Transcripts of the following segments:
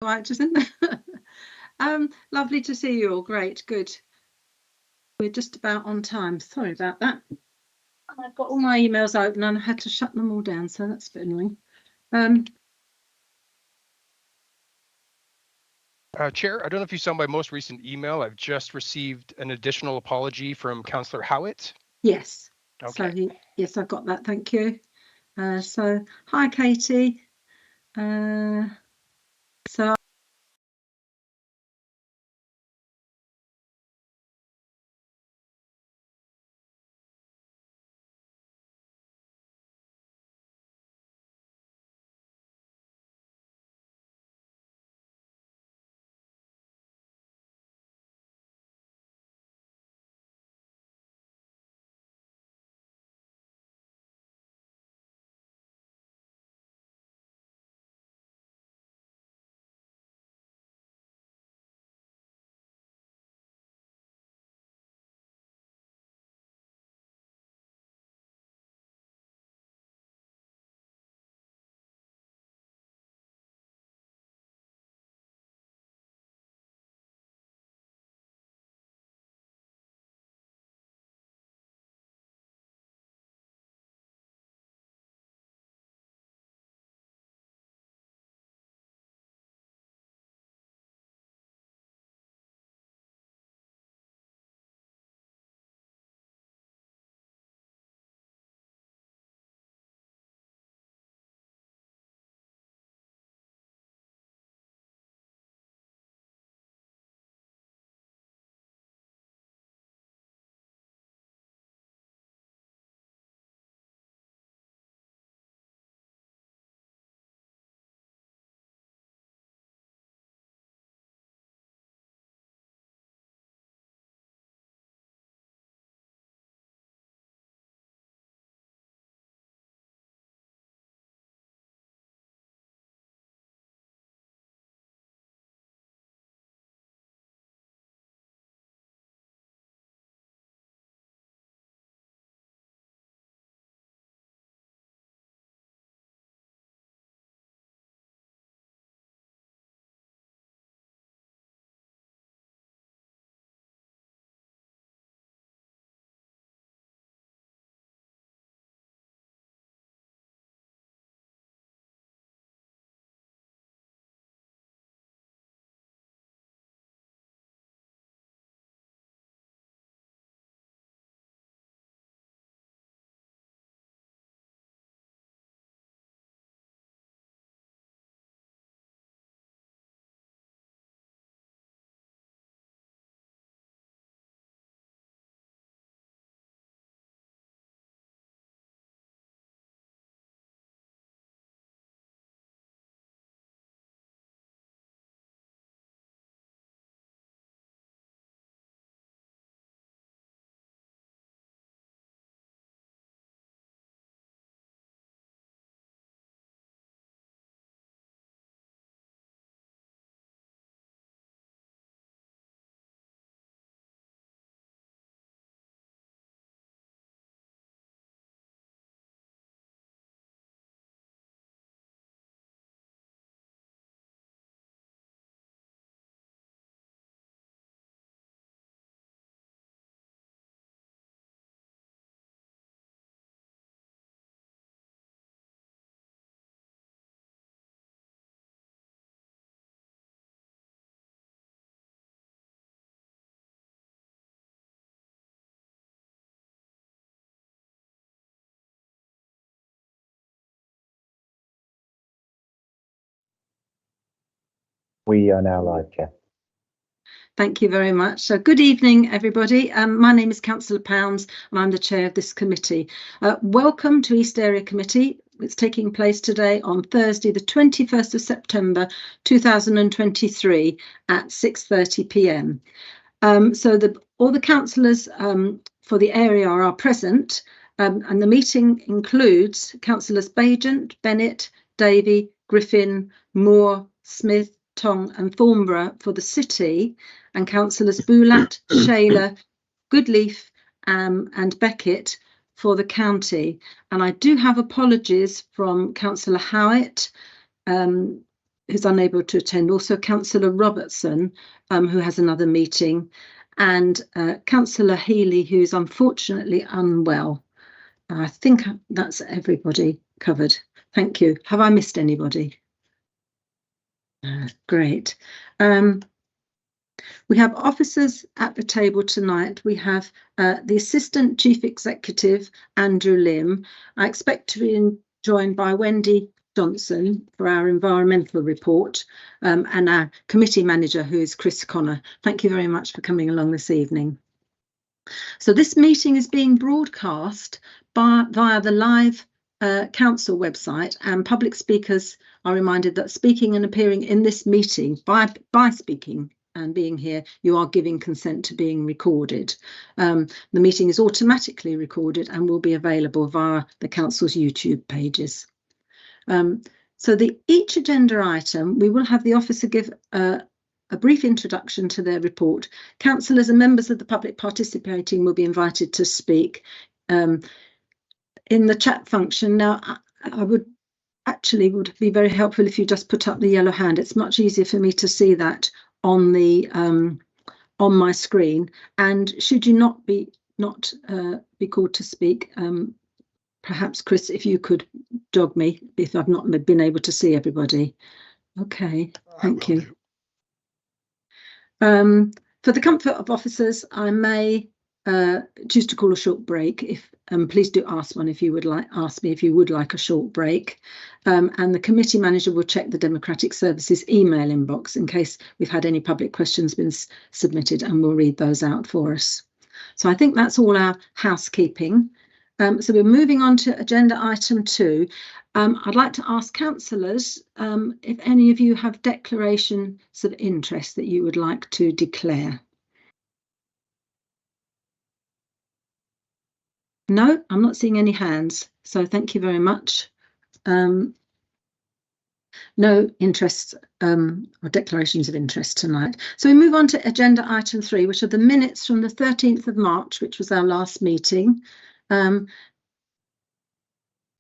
Right, Jason. Lovely to see you all. Great, good. We're just about on time. Sorry about that. I've got all my emails open and I had to shut them all down, so that's a bit annoying. Chair, I don't know if you saw my most recent email. I've just received an additional apology from Councillor Howitt. Yes. Okay. So yes, I've got that. Thank you. So hi, Katie. So We are now live, Chair. thank you very much. So good evening, everybody. My name is Councillor Pounds and I'm the chair of this committee. Welcome to East Area Committee. It's taking place today on Thursday, the 21st of September 2023 at 6:30 p.m. So all the councillors for the area are present, and the meeting includes Councillors Bagent, Bennett, Davey, Griffin, Moore, Smith, Tong and Thornborough for the city, and Councillors Boulat, Shaler, Goodleaf and Beckett for the county. And I do have apologies from Councillor Howitt. who's unable to attend, also Councillor Robertson, who has another meeting, and Councillor Healy, who's unfortunately unwell. I think that's everybody covered. Thank you. Have I missed anybody? Great. We have officers at the table tonight. We have the Assistant Chief Executive, Andrew Lim. I expect to be joined by Wendy Johnson for our environmental report, and our committee manager, who is Chris Connor. Thank you very much for coming along this evening. So this meeting is being broadcast via the live council website, and public speakers are reminded that speaking and appearing in this meeting, by speaking and being here, you are giving consent to being recorded. The meeting is automatically recorded and will be available via the council's YouTube pages. So each agenda item, we will have the officer give a brief introduction to their report. Councillors and members of the public participating will be invited to speak in the chat function. Now, I would be very helpful if you just put up the yellow hand. It's much easier for me to see that on the on my screen. And should you not be called to speak, perhaps Chris, if you could jog me if I've not been able to see everybody. Okay, thank you. For the comfort of officers, I may choose to call a short break. If please do ask me if you would like a short break. And the committee manager will check the Democratic Services email inbox in case we've had any public questions been submitted, and we'll read those out for us. So I think that's all our housekeeping. So we're moving on to agenda item 2. I'd like to ask councillors if any of you have declarations of interest that you would like to declare. No, I'm not seeing any hands, so thank you very much. No interest or declarations of interest tonight. So we move on to agenda item 3, which are the minutes from the 13th of March, which was our last meeting. Can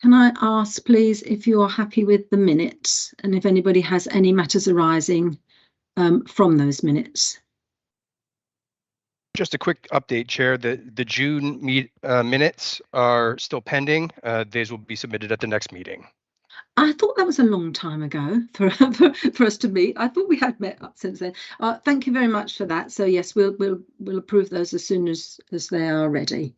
I ask, please, if you are happy with the minutes and if anybody has any matters arising from those minutes? Just a quick update, Chair. The June minutes are still pending. These will be submitted at the next meeting. I thought that was a long time ago for us to meet. I thought we had met up since then. Thank you very much for that. So yes, we'll approve those as soon as they are ready.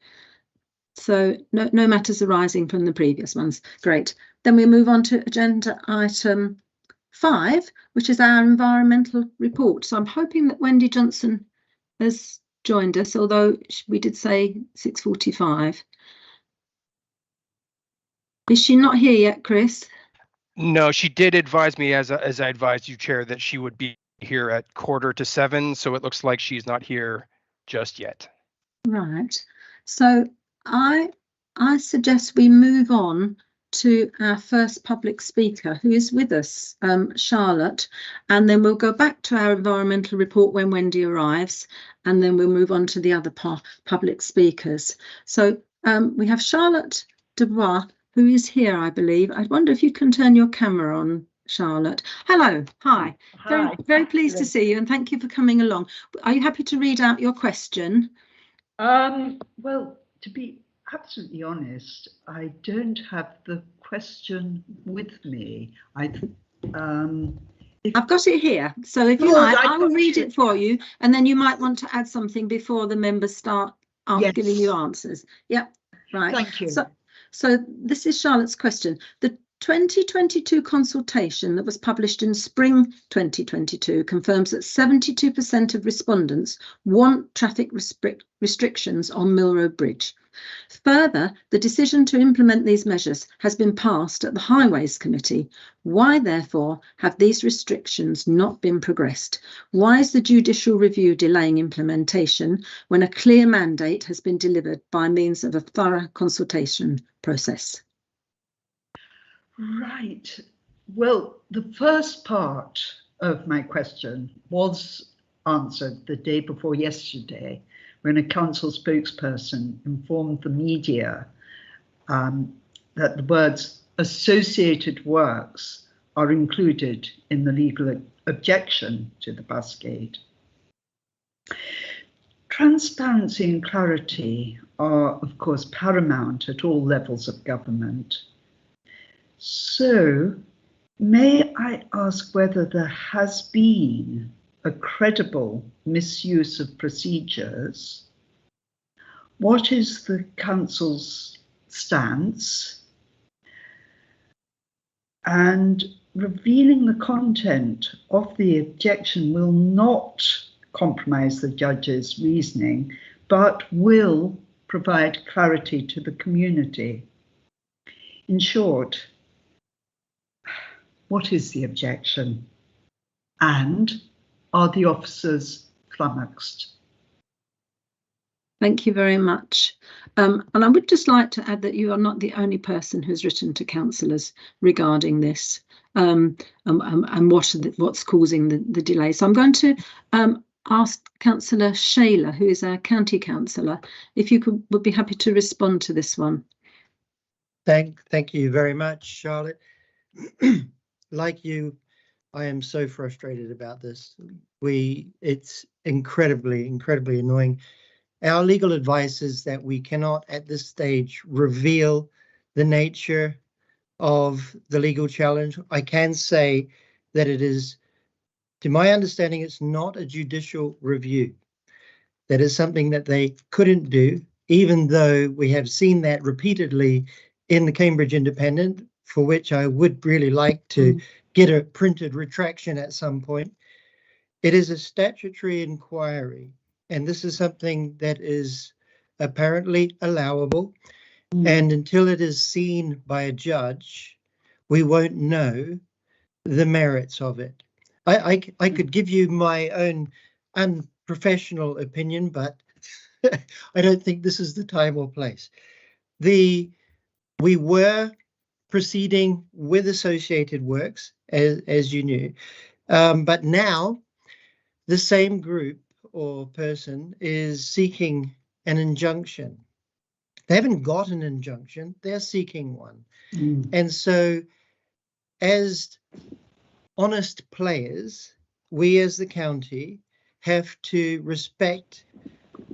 So no matters arising from the previous ones. Great. Then we move on to agenda item 5, which is our environmental report. So I'm hoping that Wendy Johnson has joined us, although we did say 6:45. Is she not here yet, Chris? No, she did advise me, as I advised you, Chair, that she would be here at 6:45. So it looks like she's not here just yet. Right. So I suggest we move on to our first public speaker, who is with us, Charlotte, and then we'll go back to our environmental report when Wendy arrives, and then we'll move on to the other public speakers. So we have Charlotte Dubois, who is here, I believe. I wonder if you can turn your camera on, Charlotte. Hello, hi. Hi. Very pleased to see you, and thank you for coming along. Are you happy to read out your question? Well, to be absolutely honest, I don't have the question with me. I've got it here, so if you like, I will read it for you, and then you might want to add something before the members start giving you answers. Yep, right. Thank you. So this is Charlotte's question. The 2022 consultation that was published in spring 2022 confirms that 72% of respondents want traffic restrictions on Mill Road Bridge. Further, the decision to implement these measures has been passed at the Highways Committee. Why, therefore, have these restrictions not been progressed? Why is the judicial review delaying implementation when a clear mandate has been delivered by means of a thorough consultation process? Right. Well, the first part of my question was answered the day before yesterday, when a council spokesperson informed the media that the words associated works are included in the legal objection to the Busgate. Transparency and clarity are, of course, paramount at all levels of government. So, may I ask whether there has been a credible misuse of procedures? What is the Council's stance? And revealing the content of the objection will not compromise the judge's reasoning, but will provide clarity to the community. In short, what is the objection? And are the officers flummoxed? Thank you very much. And I would just like to add that you are not the only person who's written to councillors regarding this and what's causing the delay. So I'm going to ask Councillor Shayler, who is our county councillor, if you would be happy to respond to this one. Thank you very much, Charlotte. Like you, I am so frustrated about this. It's incredibly annoying. Our legal advice is that we cannot at this stage reveal the nature of the legal challenge. I can say that it is, to my understanding, it's not a judicial review. That is something that they couldn't do, even though we have seen that repeatedly in the Cambridge Independent, for which I would really like to get a printed retraction at some point. It is a statutory inquiry, and this is something that is apparently allowable. And until it is seen by a judge, we won't know the merits of it. I could give you my own unprofessional opinion, but I don't think this is the time or place. We were proceeding with associated works, as you knew, but now the same group or person is seeking an injunction. They haven't got an injunction, they're seeking one. And so as honest players, we as the county have to respect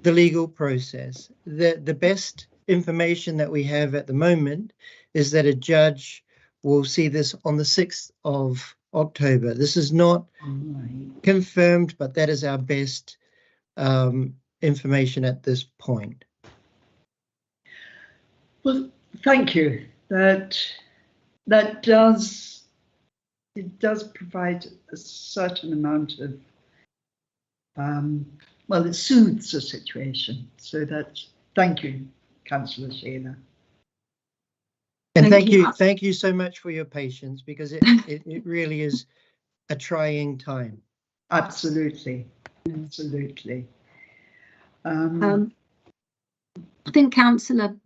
the legal process. The best information that we have at the moment is that a judge will see this on the 6th of October. This is not confirmed, but that is our best information at this point. Well, thank you. That does provide a certain amount of well, it soothes the situation. So thank you, Councillor Shayler. And thank you so much for your patience, because it really is a trying time. Absolutely. I think Councillor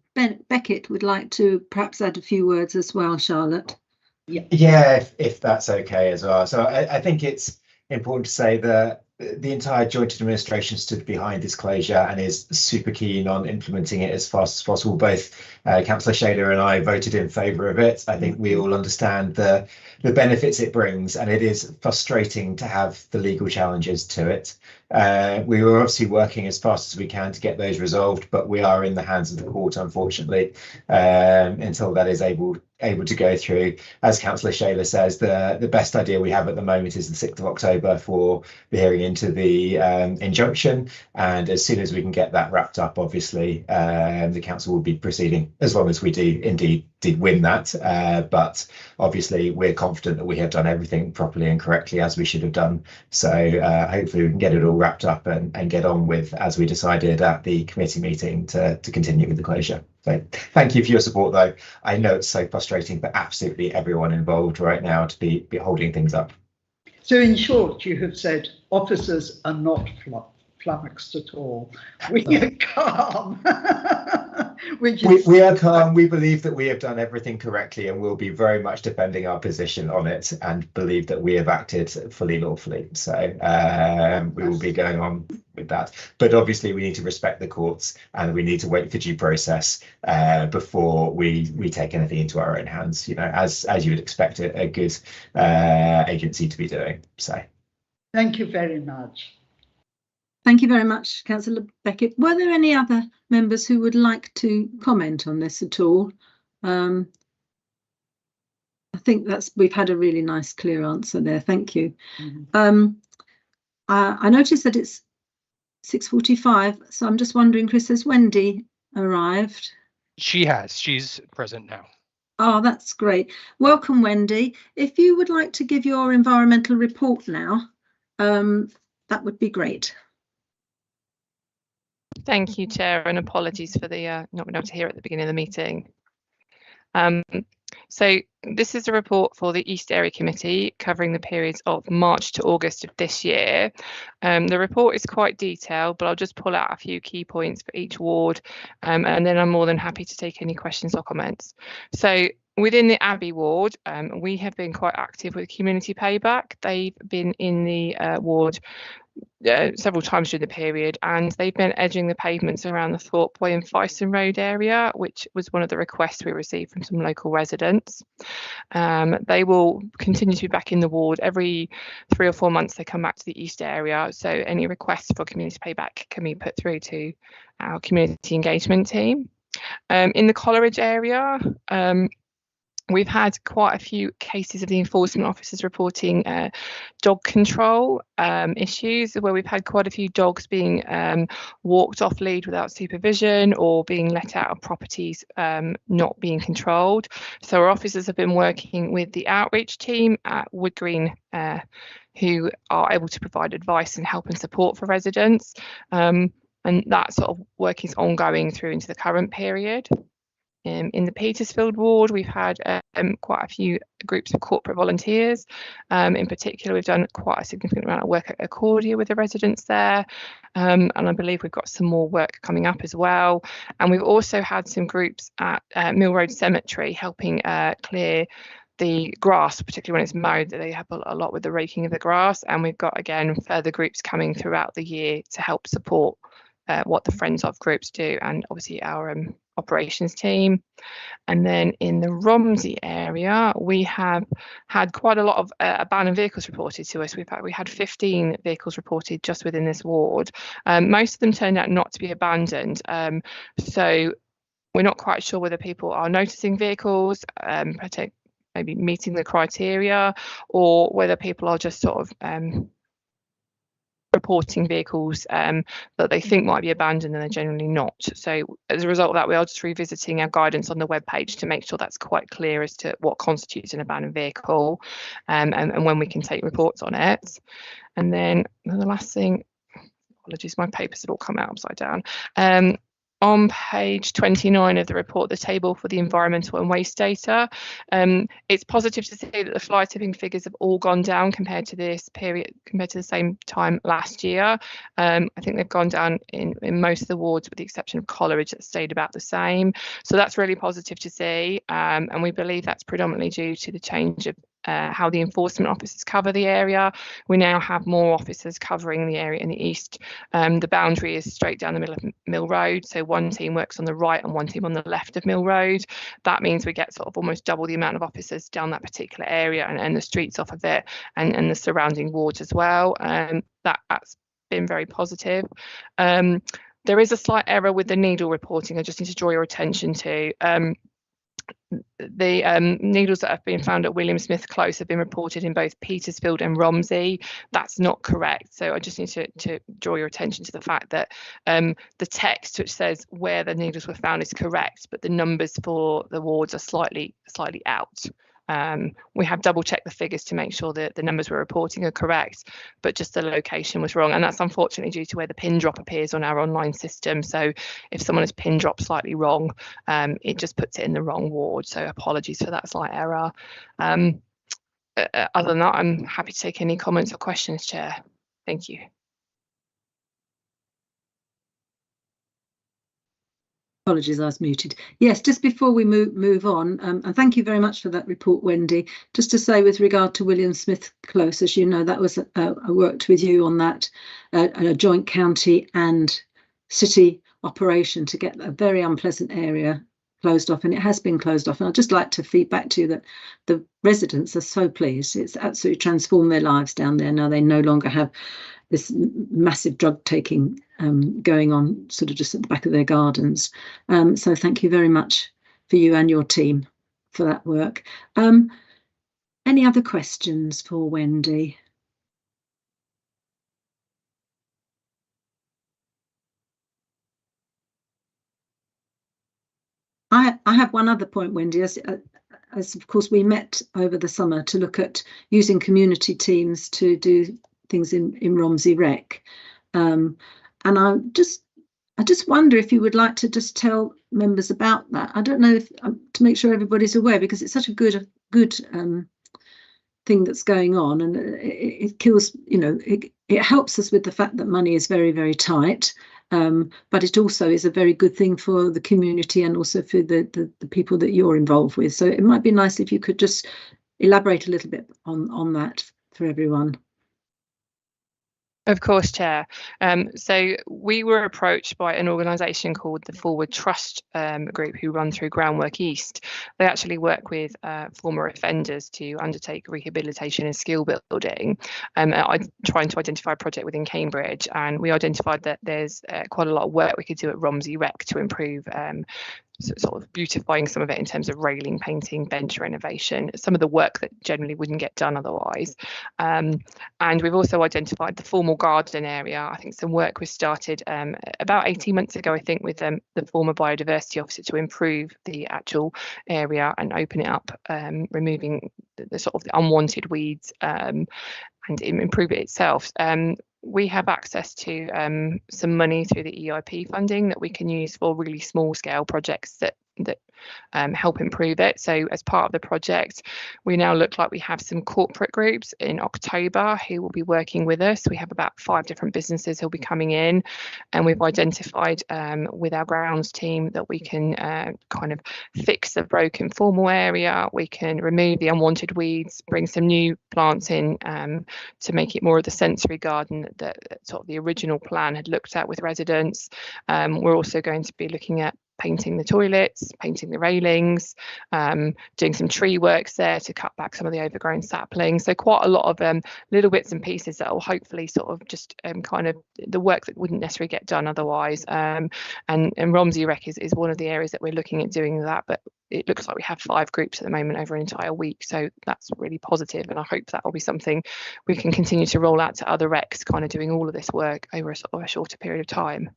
Beckett would like to perhaps add a few words as well, Charlotte. Yeah, if that's okay as well. So I think it's important to say that the entire joint administration stood behind this closure and is super keen on implementing it as fast as possible. Both Councillor Shayler and I voted in favour of it. I think we all understand the benefits it brings, and it is frustrating to have the legal challenges to it. We were obviously working as fast as we can to get those resolved, but we are in the hands of the court, unfortunately, until that is able to go through. As Councillor Shayler says, the best idea we have at the moment is the 6th of October for the hearing into the injunction, and as soon as we can get that wrapped up, obviously the council will be proceeding, as long as we did win that, but obviously we're confident that we have done everything properly and correctly as we should have done. So hopefully we can get it all wrapped up and get on with, as we decided at the committee meeting, to continue with the closure. So thank you for your support, though. I know it's so frustrating, but absolutely everyone involved right now to be holding things up. So in short, you have said officers are not flummoxed at all. We are calm. We are calm. We believe that we have done everything correctly, and we'll be very much defending our position on it, and believe that we have acted fully lawfully. So we will be going on with that. But obviously we need to respect the courts and we need to wait for due process before we take anything into our own hands, you know, as you would expect a good agency to be doing. So thank you very much. Thank you very much, Councillor Beckett. Were there any other members who would like to comment on this at all? I think we've had a really nice, clear answer there. Thank you. I noticed that it's 6:45, so I'm just wondering, Chris, has Wendy arrived? She has. She's present now. Oh, that's great. Welcome, Wendy. If you would like to give your environmental report now, that would be great. Thank you, Chair, and apologies for the not being able to hear at the beginning of the meeting. So this is a report for the East Area Committee covering the periods of March to August of this year. The report is quite detailed, but I'll just pull out a few key points for each ward, and then I'm more than happy to take any questions or comments. So within the Abbey ward, we have been quite active with community payback. They've been in the ward several times during the period, and they've been edging the pavements around the Thorpe Way and Fyson Road area, which was one of the requests we received from some local residents. They will continue to be back in the ward every 3 or 4 months. They come back to the East area, so any requests for community payback can be put through to our community engagement team. In the Coleridge area, we've had quite a few cases of the enforcement officers reporting dog control issues, where we've had quite a few dogs being walked off lead without supervision or being let out of properties not being controlled. So our officers have been working with the outreach team at Wood Green, who are able to provide advice and help and support for residents. And that sort of work is ongoing through into the current period. In the Petersfield ward, we've had quite a few groups of corporate volunteers. In particular, we've done quite a significant amount of work at Accordia with the residents there, and I believe we've got some more work coming up as well. And we've also had some groups at Mill Road Cemetery helping clear the grass, particularly when it's mowed. They help a lot with the raking of the grass, and we've got, again, further groups coming throughout the year to help support what the Friends of groups do, and obviously our operations team. And then in the Romsey area, we have had quite a lot of abandoned vehicles reported to us. We had 15 vehicles reported just within this ward. Most of them turned out not to be abandoned, so we're not quite sure whether people are noticing vehicles, maybe meeting the criteria, or whether people are just sort of reporting vehicles that they think might be abandoned and they're generally not. So as a result of that, we are just revisiting our guidance on the webpage to make sure that's quite clear as to what constitutes an abandoned vehicle, and when we can take reports on it. And then the last thing, apologies, my papers had all come out upside down. On page 29 of the report, the table for the environmental and waste data, it's positive to see that the fly tipping figures have all gone down compared to this period, compared to the same time last year. I think they've gone down in most of the wards, with the exception of Coleridge, that stayed about the same. So that's really positive to see, and we believe that's predominantly due to the change of how the enforcement officers cover the area. We now have more officers covering the area in the east. The boundary is straight down the middle of Mill Road, so one team works on the right and one team on the left of Mill Road. That means we get sort of almost double the amount of officers down that particular area and the streets off of it, and the surrounding wards as well. That's been very positive. There is a slight error with the needle reporting I just need to draw your attention to. The needles that have been found at William Smith Close have been reported in both Petersfield and Romsey. That's not correct. So I just need to draw your attention to the fact that the text which says where the needles were found is correct, but the numbers for the wards are slightly out. We have double checked the figures to make sure that the numbers we're reporting are correct, but just the location was wrong. And that's unfortunately due to where the pin drop appears on our online system. So if someone has pin dropped slightly wrong, it just puts it in the wrong ward. So apologies for that slight error. Other than that, I'm happy to take any comments or questions, Chair. Thank you. Apologies, I was muted. Yes, just before we move on, and thank you very much for that report, Wendy. Just to say, with regard to William Smith Close, as you know, that was I worked with you on that, a joint county and city operation to get a very unpleasant area closed off, and it has been closed off. And I'd just like to feed back to you that the residents are so pleased. It's absolutely transformed their lives down there. Now they no longer have this massive drug taking going on sort of just at the back of their gardens. So thank you very much for you and your team for that work. Any other questions for Wendy? I have one other point, Wendy, as of course we met over the summer to look at using community teams to do things in Romsey Rec. And I just wonder if you would like to just tell members about that. I don't know if to make sure everybody's aware, because it's such a good thing that's going on, and it kills, you know, it helps us with the fact that money is very, very tight. But it also is a very good thing for the community and also for the people that you're involved with. So it might be nice if you could just elaborate a little bit on that for everyone. Of course, Chair. So we were approached by an organisation called the Forward Trust group, who run through Groundwork East. They actually work with former offenders to undertake rehabilitation and skill building. I'm trying to identify a project within Cambridge, and we identified that there's quite a lot of work we could do at Romsey Rec to improve sort of beautifying some of it in terms of railing, painting, bench renovation, some of the work that generally wouldn't get done otherwise. And we've also identified the formal garden area. I think some work was started about 18 months ago, I think, with the former biodiversity officer to improve the actual area and open it up, removing the sort of the unwanted weeds and improve it itself. We have access to some money through the EIP funding that we can use for really small scale projects that help improve it. So as part of the project, we now look like we have some corporate groups in October who will be working with us. We have about 5 different businesses who'll be coming in, and we've identified with our grounds team that we can kind of fix the broken formal area. We can remove the unwanted weeds, bring some new plants in to make it more of the sensory garden that sort of the original plan had looked at with residents. We're also going to be looking at painting the toilets, painting the railings, doing some tree works there to cut back some of the overgrown saplings. So quite a lot of little bits and pieces that will hopefully sort of just kind of the work that wouldn't necessarily get done otherwise. And Romsey Rec is one of the areas that we're looking at doing that, but it looks like we have 5 groups at the moment over an entire week. So that's really positive, and I hope that will be something we can continue to roll out to other recs, kind of doing all of this work over a shorter period of time.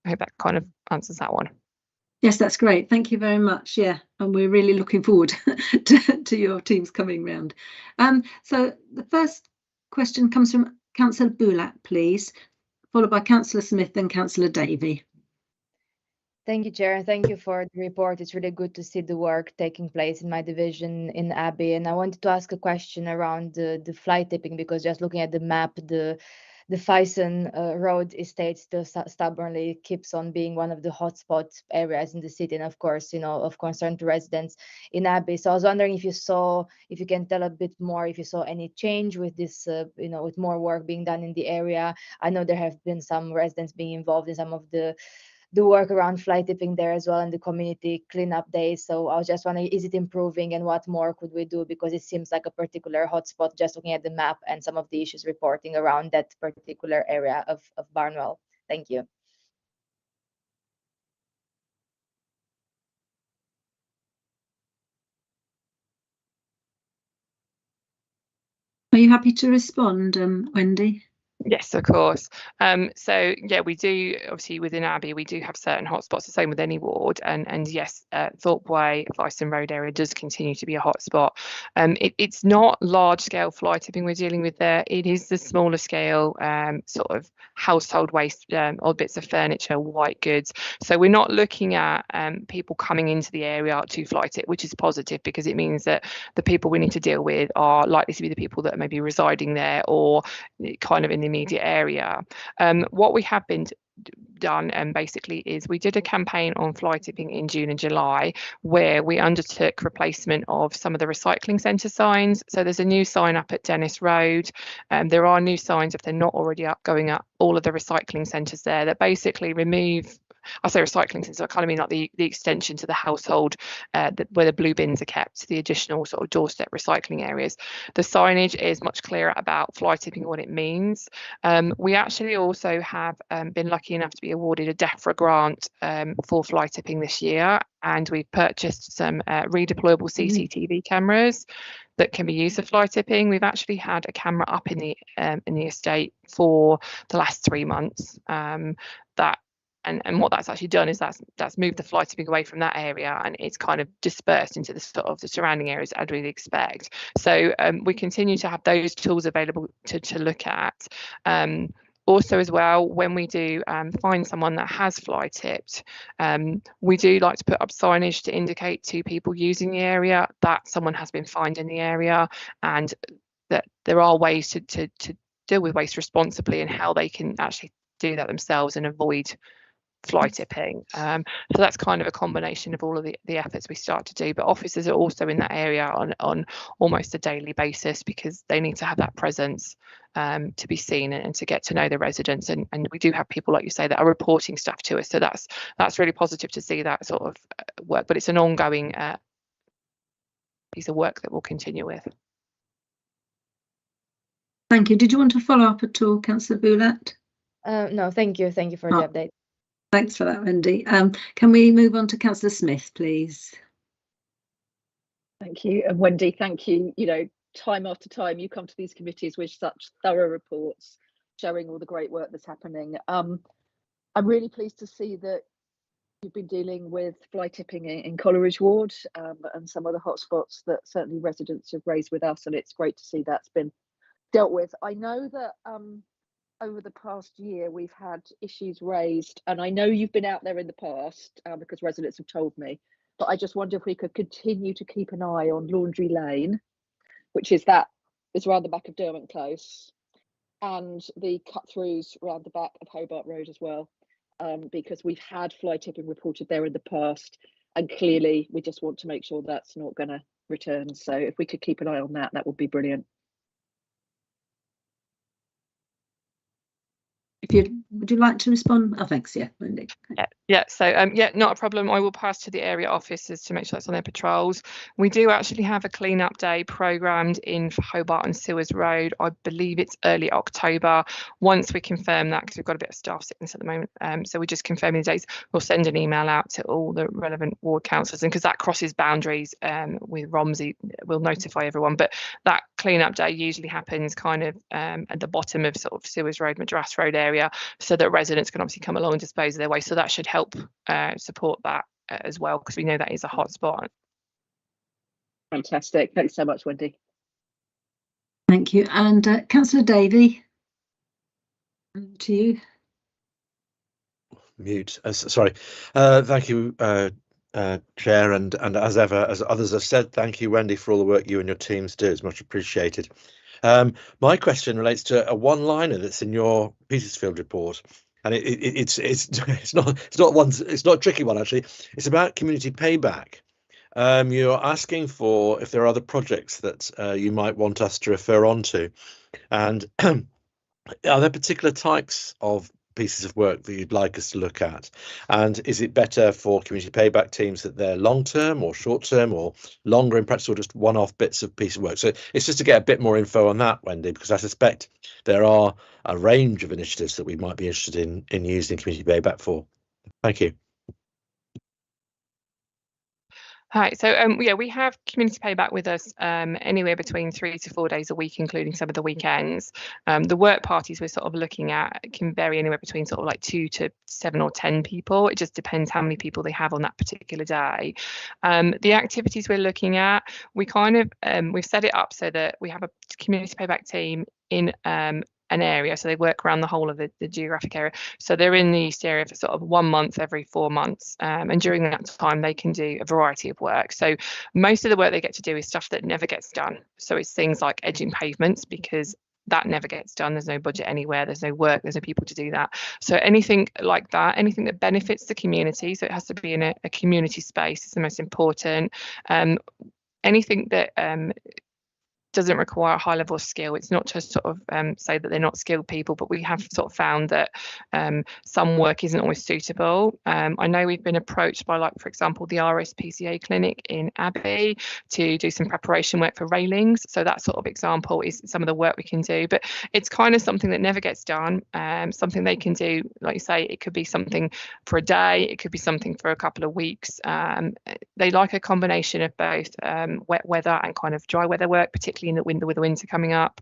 I hope that kind of answers that one. Yes, that's great. Thank you very much. Yeah, and we're really looking forward to your teams coming round. So the first question comes from Councillor Boulat, please, followed by Councillor Smith, then Councillor Davey. Thank you, Chair, and thank you for the report. It's really good to see the work taking place in my division in Abbey. And I wanted to ask a question around the fly tipping, because just looking at the map, the Fyson Road estate still stubbornly keeps on being one of the hotspot areas in the city, and of course, you know, of concern to residents in Abbey. So I was wondering if you can tell a bit more, if you saw any change with this, you know, with more work being done in the area. I know there have been some residents being involved in some of the work around fly tipping there as well, and the community cleanup days. So I was just wondering, is it improving, and what more could we do? Because it seems like a particular hotspot just looking at the map and some of the issues reporting around that particular area of Barnwell. Thank you. Are you happy to respond, Wendy? Yes, of course. So yeah, we do, obviously within Abbey, we do have certain hotspots, the same with any ward, and yes, Thorpe Way, Fyson Road area does continue to be a hotspot. It's not large scale fly tipping we're dealing with there. It is the smaller scale sort of household waste, odd bits of furniture, white goods. So we're not looking at people coming into the area to fly tip, which is positive, because it means that the people we need to deal with are likely to be the people that are maybe residing there or kind of in the immediate area. What we have been done basically is we did a campaign on fly tipping in June and July, where we undertook replacement of some of the recycling centre signs. So there's a new sign up at Dennis Road. There are new signs, if they're not already up, going up all of the recycling centres there, that basically remove, I say recycling centres, I kind of mean like the extension to the household where the blue bins are kept, the additional sort of doorstep recycling areas. The signage is much clearer about fly tipping, what it means. We actually also have been lucky enough to be awarded a DEFRA grant for fly tipping this year, and we've purchased some redeployable CCTV cameras that can be used for fly tipping. We've actually had a camera up in the estate for the last 3 months. And what that's actually done is that's moved the fly tipping away from that area, and it's kind of dispersed into the sort of the surrounding areas as we'd expect. So we continue to have those tools available to look at. Also as well, when we do find someone that has fly tipped, we do like to put up signage to indicate to people using the area that someone has been fined in the area, and that there are ways to deal with waste responsibly and how they can actually do that themselves and avoid fly tipping. So that's kind of a combination of all of the efforts we start to do, but officers are also in that area on almost a daily basis, because they need to have that presence to be seen and to get to know the residents, and we do have people, like you say, that are reporting stuff to us, so that's really positive to see that sort of work, but it's an ongoing piece of work that we'll continue with. Thank you. Did you want to follow up at all, Councillor Boulat? No, thank you for the update. Thanks for that, Wendy. Can we move on to Councillor Smith, please? Thank you. And Wendy, thank you. You know, time after time you come to these committees with such thorough reports showing all the great work that's happening. I'm really pleased to see that you've been dealing with fly tipping in Coleridge Ward and some of the hotspots that certainly residents have raised with us, and it's great to see that's been dealt with. I know that over the past year we've had issues raised, and I know you've been out there in the past because residents have told me, but I just wonder if we could continue to keep an eye on Laundry Lane, which is around the back of Derwent Close, and the cut-throughs around the back of Hobart Road as well, because we've had fly tipping reported there in the past, and clearly we just want to make sure that's not going to return. So if we could keep an eye on that, that would be brilliant. Would you like to respond? Oh, thanks. Yeah, Wendy. Yeah. So yeah, not a problem. I will pass to the area officers to make sure that's on their patrols. We do actually have a clean-up day programmed in for Hobart and Sewers Road. I believe it's early October. Once we confirm that, because we've got a bit of staff sickness at the moment, so we're just confirming the dates. We'll send an email out to all the relevant ward councillors, and because that crosses boundaries with Romsey, we'll notify everyone. But that clean-up day usually happens kind of at the bottom of sort of Sewers Road, Madras Road area, so that residents can obviously come along and dispose of their waste. So that should help support that as well, because we know that is a hot spot. Fantastic. Thanks so much, Wendy. Thank you. And Councillor Davey, to you. Mute. Sorry. Thank you, Chair, and as ever, as others have said, thank you, Wendy, for all the work you and your teams do. It's much appreciated. My question relates to a one-liner that's in your Petersfield report, and it's not a tricky one actually. It's about community payback. You're asking for if there are other projects that you might want us to refer on to, and are there particular types of pieces of work that you'd like us to look at, and is it better for community payback teams that they're long-term or short-term or longer in practice, or just one-off bits of piece of work? So it's just to get a bit more info on that, Wendy, because I suspect there are a range of initiatives that we might be interested in using community payback for. Thank you. Hi, so yeah, we have community payback with us anywhere between 3 to 4 days a week, including some of the weekends. The work parties we're sort of looking at can vary anywhere between sort of like 2 to 7 or 10 people. It just depends how many people they have on that particular day. The activities we're looking at, we kind of we've set it up so that we have a community payback team in an area, so they work around the whole of the geographic area. So they're in the East area for sort of 1 month every 4 months, and during that time they can do a variety of work. So most of the work they get to do is stuff that never gets done. So it's things like edging pavements, because that never gets done. There's no budget anywhere, there's no work, there's no people to do that. So anything like that, anything that benefits the community, so it has to be in a community space, is the most important. Anything that doesn't require a high level of skill. It's not to sort of say that they're not skilled people, but we have sort of found that some work isn't always suitable. I know we've been approached by, like, for example, the RSPCA clinic in Abbey to do some preparation work for railings. So that sort of example is some of the work we can do, but it's kind of something that never gets done. Something they can do, like you say, it could be something for a day, it could be something for a couple of weeks. They like a combination of both wet weather and kind of dry weather work, particularly in the winter, with the winter coming up.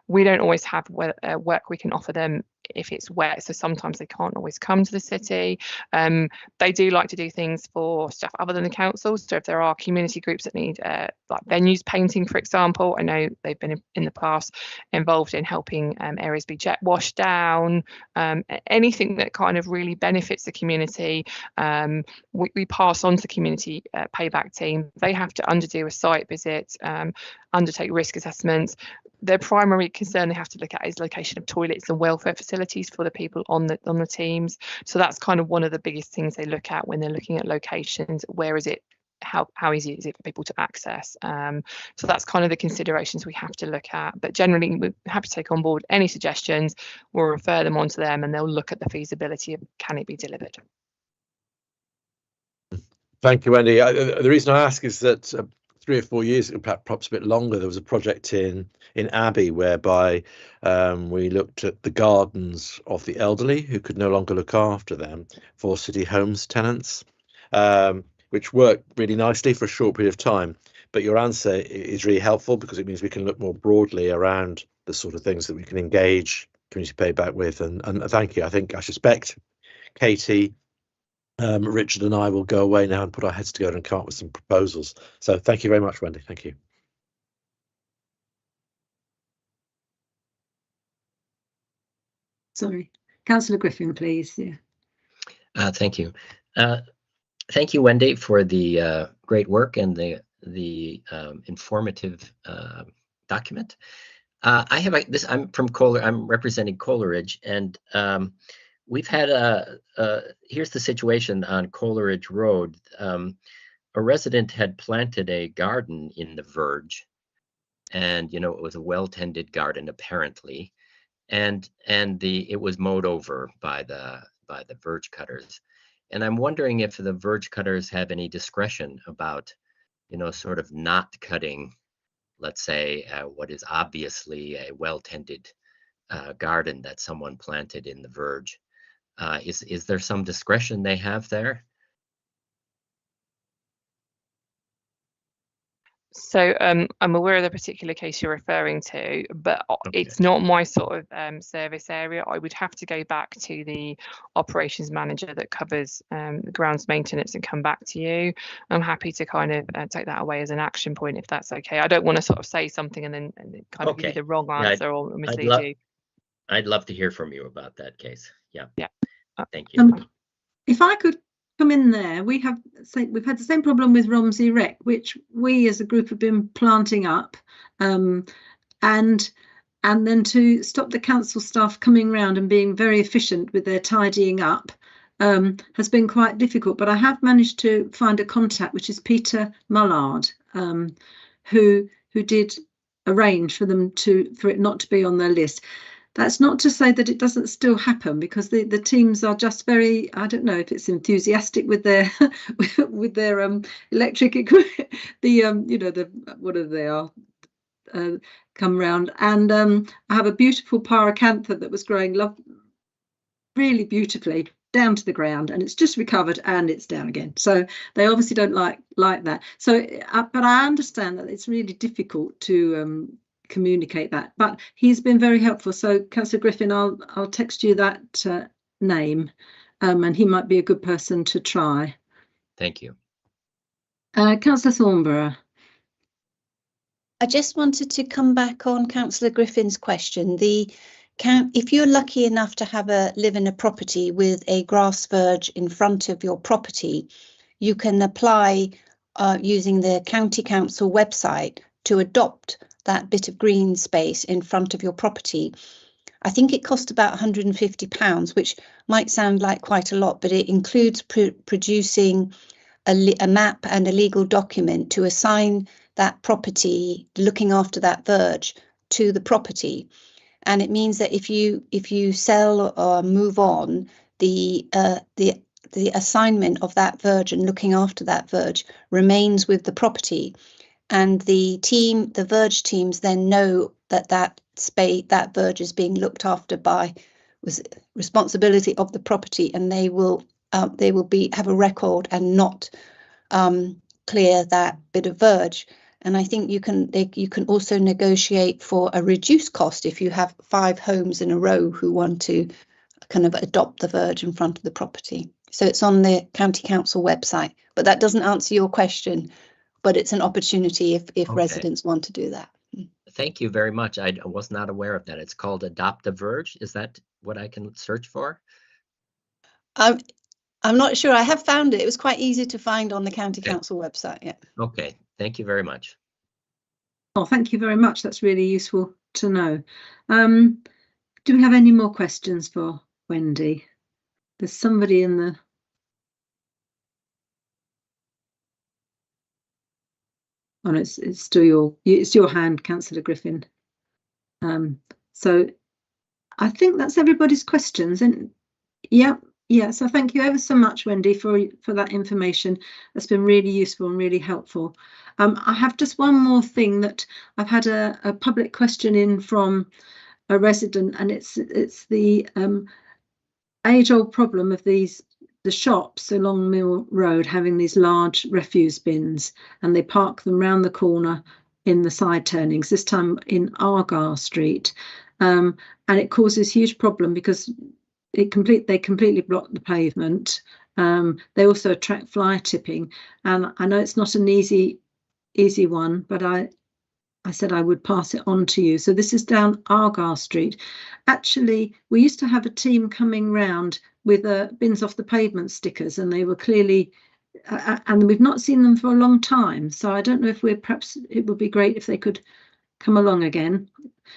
We don't always have work we can offer them if it's wet, so sometimes they can't always come to the city. They do like to do things for stuff other than the council, so if there are community groups that need like venues painting, for example, I know they've been in the past involved in helping areas be jet washed down. Anything that kind of really benefits the community, we pass on to the community payback team. They have to underdo a site visit, undertake risk assessments. Their primary concern they have to look at is location of toilets and welfare facilities for the people on the teams. So that's kind of one of the biggest things they look at when they're looking at locations. Where is it? How easy is it for people to access? So that's kind of the considerations we have to look at. But generally, we're happy to take on board any suggestions. We'll refer them on to them, and they'll look at the feasibility of can it be delivered. Thank you, Wendy. The reason I ask is that 3 or 4 years, perhaps a bit longer, there was a project in Abbey whereby we looked at the gardens of the elderly who could no longer look after them for City Homes tenants, which worked really nicely for a short period of time. But your answer is really helpful because it means we can look more broadly around the sort of things that we can engage community payback with. And thank you. I suspect Katie, Richard and I will go away now and put our heads together and come up with some proposals. So thank you very much, Wendy. Thank you. Sorry, Councillor Griffin, please. Yeah. Thank you. Thank you, Wendy, for the great work and the informative document. I have this. I'm from Coleridge. I'm representing Coleridge, and we've had here's the situation on Coleridge Road. A resident had planted a garden in the verge, and it was a well-tended garden apparently, and it was mowed over by the verge cutters. And I'm wondering if the verge cutters have any discretion about, sort of not cutting, let's say, what is obviously a well-tended garden that someone planted in the verge. Is there some discretion they have there? So I'm aware of the particular case you're referring to, but Okay. it's not my sort of service area. I would have to go back to the operations manager that covers the grounds maintenance and come back to you. I'm happy to kind of take that away as an action point if that's okay. I don't want to sort of say something and then kind of give you the wrong answer or mislead you. I'd love to hear from you about that case. Yeah. Thank you. If I could come in there, we've had the same problem with Romsey Rec, which we as a group have been planting up, and then to stop the council staff coming round and being very efficient with their tidying up has been quite difficult. But I have managed to find a contact, which is Peter Mullard, who did arrange for it not to be on their list. That's not to say that it doesn't still happen, because the teams are just very, I don't know if it's enthusiastic with their with their electric equipment, whatever they are, come round. And I have a beautiful pyracantha that was growing really beautifully down to the ground, and it's just recovered and it's down again. So they obviously don't like that. So but I understand that it's really difficult to communicate that, but he's been very helpful. So Councillor Griffin, I'll text you that name, and he might be a good person to try. Thank you. Councillor Thornborough. I just wanted to come back on Councillor Griffin's question. If you're lucky enough to live in a property with a grass verge in front of your property, you can apply using the County Council website to adopt that bit of green space in front of your property. I think it cost about £150, which might sound like quite a lot, but it includes producing a map and a legal document to assign that property, looking after that verge, to the property. And it means that if you sell or move on, the assignment of that verge and looking after that verge remains with the property. And the verge teams then know that verge is being looked after by responsibility of the property, and they will have a record and not clear that bit of verge. And I think you can also negotiate for a reduced cost if you have 5 homes in a row who want to kind of adopt the verge in front of the property. So it's on the County Council website, but that doesn't answer your question, but it's an opportunity if Okay. residents want to do that. Thank you very much. I was not aware of that. It's called Adopt a Verge. Is that what I can search for? I'm not sure. I have found it. It was quite easy to find on the County Okay. Council website. Yeah. Okay, thank you very much. Oh, thank you very much. That's really useful to know. Do we have any more questions for Wendy? There's somebody in the... Oh, no, it's still your hand, Councillor Griffin. So I think that's everybody's questions. And yeah. So thank you ever so much, Wendy, for that information. That's been really useful and really helpful. I have just one more thing that I've had a public question in from a resident, and it's the age-old problem of the shops along Mill Road having these large refuse bins, and they park them round the corner in the side turnings, this time in Argyle Street, and it causes huge problem because they completely block the pavement. They also attract fly tipping, and I know it's not an easy one, but I said I would pass it on to you. So this is down Argyle Street. Actually, we used to have a team coming round with bins off the pavement stickers, and they were clearly, and we've not seen them for a long time. So I don't know if perhaps it would be great if they could come along again,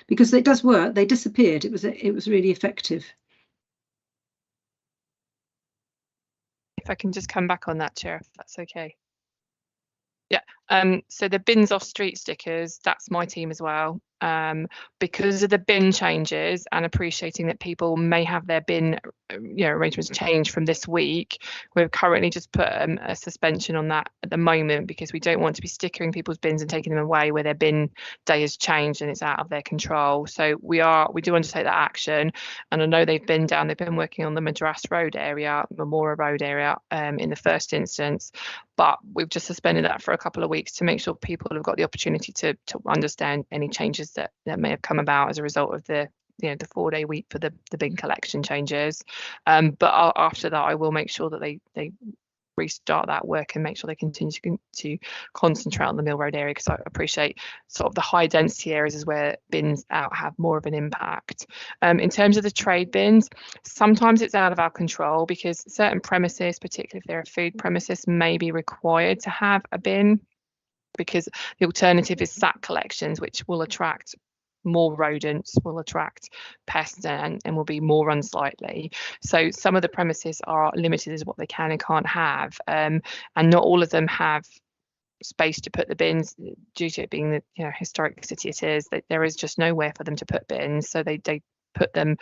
because it does work. They disappeared. It was really effective. If I can just come back on that, Chair, if that's okay. Yeah, so the bins off street stickers, that's my team as well. Because of the bin changes and appreciating that people may have their bin arrangements changed from this week, we've currently just put a suspension on that at the moment, because we don't want to be stickering people's bins and taking them away where their bin day has changed and it's out of their control. So we do undertake that action, and I know they've been working on the Madras Road area, Memorial Road area in the first instance, but we've just suspended that for a couple of weeks to make sure people have got the opportunity to understand any changes that may have come about as a result of the 4-day week for the bin collection changes. But after that, I will make sure that they restart that work and make sure they continue to concentrate on the Mill Road area, because I appreciate sort of the high density areas is where bins out have more of an impact. In terms of the trade bins, sometimes it's out of our control, because certain premises, particularly if they're a food premises, may be required to have a bin, because the alternative is sack collections, which will attract more rodents, will attract pests, and will be more unsightly. So some of the premises are limited as what they can and can't have, and not all of them have space to put the bins due to it being the historic city it is. That there is just nowhere for them to put bins, so they put them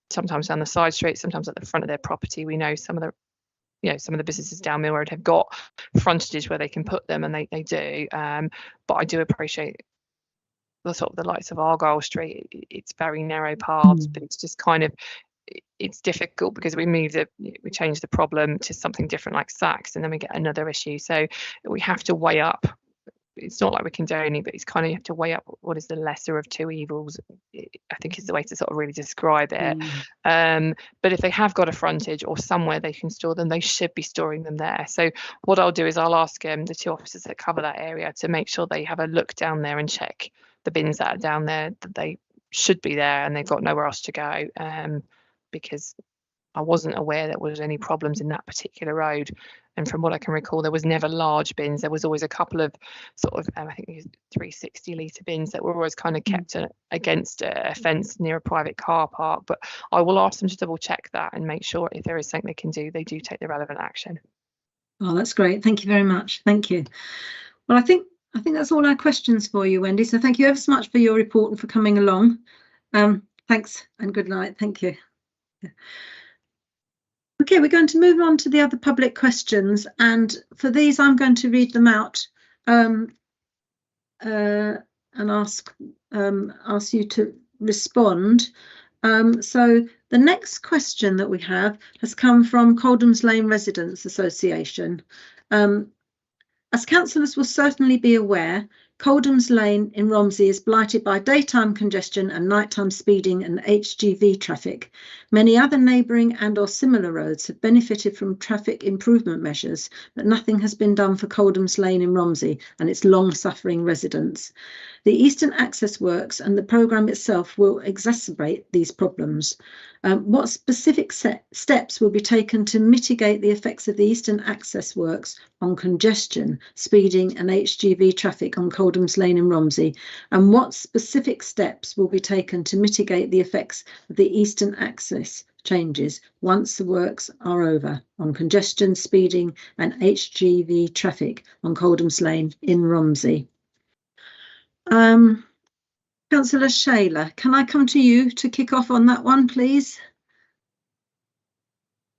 sometimes down the side street, sometimes at the front of their property. We know some of the businesses down Mill Road have got frontages where they can put them, and they do. But I do appreciate the likes of Argyle Street. It's very narrow paths, but it's just kind of, it's difficult because we change the problem to something different like sacks, and then we get another issue. So we have to weigh up. It's not like we condone it, but it's kind of, you have to weigh up what is the lesser of two evils, I think is the way to sort of really describe it. But if they have got a frontage or somewhere they can store them, they should be storing them there. So what I'll do is I'll ask the 2 officers that cover that area to make sure they have a look down there and check the bins that are down there, that they should be there and they've got nowhere else to go, because I wasn't aware there was any problems in that particular road And from what I can recall, there was never large bins. There was always a couple of sort of, I think it was 360 litre bins that were always kind of kept against a fence near a private car park. But I will ask them to double check that and make sure if there is something they can do, they do take the relevant action. Oh, that's great. Thank you very much. Thank you. Well, I think that's all our questions for you, Wendy. So thank you ever so much for your report and for coming along. Thanks and good night. Thank you. Okay, we're going to move on to the other public questions, and for these I'm going to read them out and ask you to respond. So the next question that we have has come from Coldham's Lane Residents Association. As councillors will certainly be aware, Coldham's Lane in Romsey is blighted by daytime congestion and nighttime speeding and HGV traffic. Many other neighbouring and or similar roads have benefited from traffic improvement measures, but nothing has been done for Coldham's Lane in Romsey and its long-suffering residents. The Eastern Access Works and the programme itself will exacerbate these problems. What specific steps will be taken to mitigate the effects of the Eastern Access Works on congestion, speeding and HGV traffic on Coldham's Lane in Romsey? And what specific steps will be taken to mitigate the effects of the Eastern Access changes once the works are over on congestion, speeding and HGV traffic on Coldham's Lane in Romsey? Councillor Shaler, can I come to you to kick off on that one, please?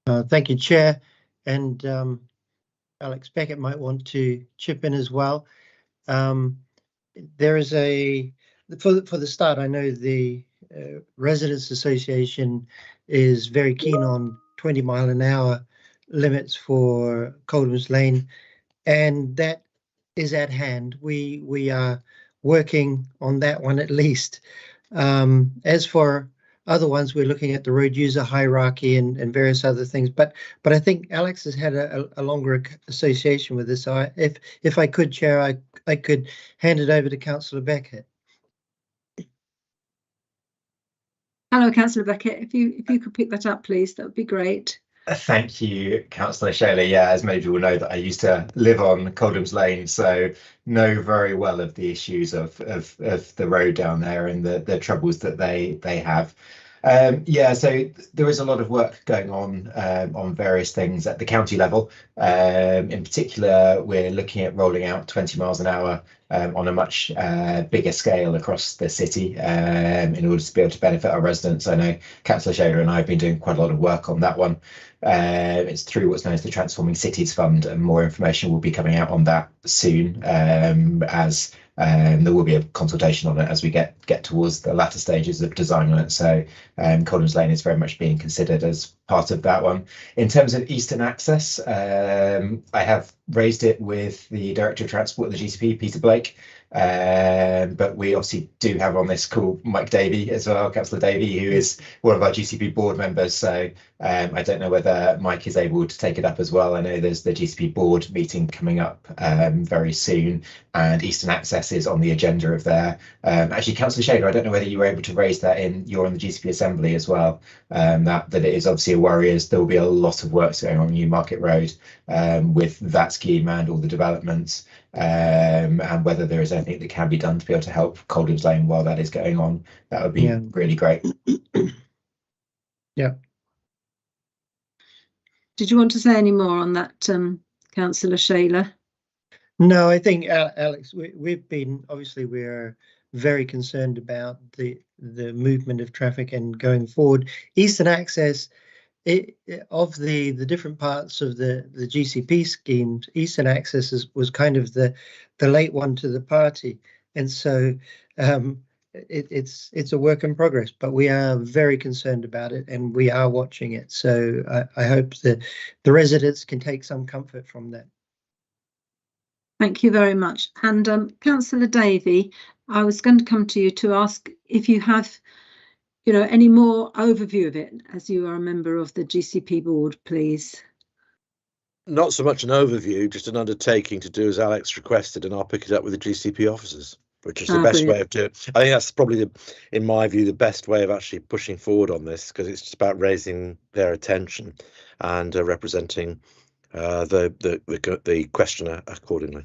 Thank you, Chair. And Alex Beckett might want to chip in as well. There is for the start, I know the Residents Association is very keen on 20-mile-an-hour limits for Coldham's Lane, and that is at hand. We are working on that one at least. As for other ones, we're looking at the road user hierarchy and various other things. But I think Alex has had a longer association with this. So if I could, Chair, I could hand it over to Councillor Beckett. Hello, Councillor Beckett. If you could pick that up, please, that would be great. Thank you, Councillor Shaler. Yeah, as many people know, that I used to live on Coldham's Lane, so know very well of the issues of the road down there and the troubles that they have. Yeah, so there is a lot of work going on various things at the county level. In particular, we're looking at rolling out 20 miles an hour on a much bigger scale across the city in order to be able to benefit our residents. I know Councillor Shaler and I have been doing quite a lot of work on that one. It's through what's known as the Transforming Cities Fund, and more information will be coming out on that soon, as there will be a consultation on it as we get towards the latter stages of design on it. So Coldham's Lane is very much being considered as part of that one. In terms of Eastern Access, I have raised it with the Director of Transport of the GCP, Peter Blake. But we obviously do have on this call Mike Davey as well, Councillor Davey, who is one of our GCP board members. So I don't know whether Mike is able to take it up as well. I know there's the GCP board meeting coming up very soon, and Eastern Access is on the agenda of there. Actually, Councillor Shaler, I don't know whether you were able to raise that you're on the GCP Assembly as well, that it is obviously a worry, as there will be a lot of work going on Newmarket Road with that scheme and all the developments. And whether there is anything that can be done to be able to help Coldham's Lane while that is going on, that would be really great. Yeah. Did you want to say any more on that, Councillor Shaler? No, I think, Alex, we've been, obviously we're very concerned about the movement of traffic and going forward. Eastern Access, of the different parts of the GCP schemes, Eastern Access was kind of the late one to the party, and so it's a work in progress, but we are very concerned about it and we are watching it. So I hope the residents can take some comfort from that. Thank you very much. And Councillor Davey, I was going to come to you to ask if you have any more overview of it, as you are a member of the GCP board, please. Not so much an overview, just an undertaking to do as Alex requested, and I'll pick it up with the GCP officers, which is the best way of doing it. I think that's probably, in my view, the best way of actually pushing forward on this, because it's just about raising their attention and representing the questioner accordingly.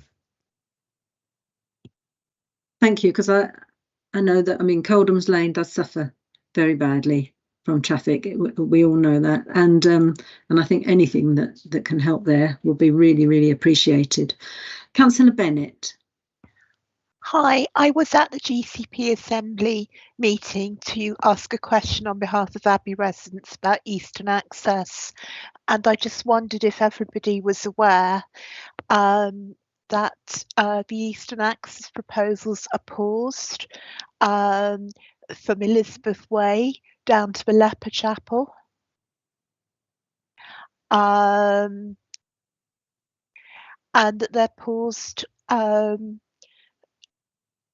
Thank you, because I know that, I mean, Coldham's Lane does suffer very badly from traffic. We all know that, and I think anything that can help there will be really, really appreciated. Councillor Bennett. Hi, I was at the GCP Assembly meeting to ask a question on behalf of Abbey residents about Eastern Access, and I just wondered if everybody was aware that the Eastern Access proposals are paused from Elizabeth Way down to Aleppo Chapel. And that they're paused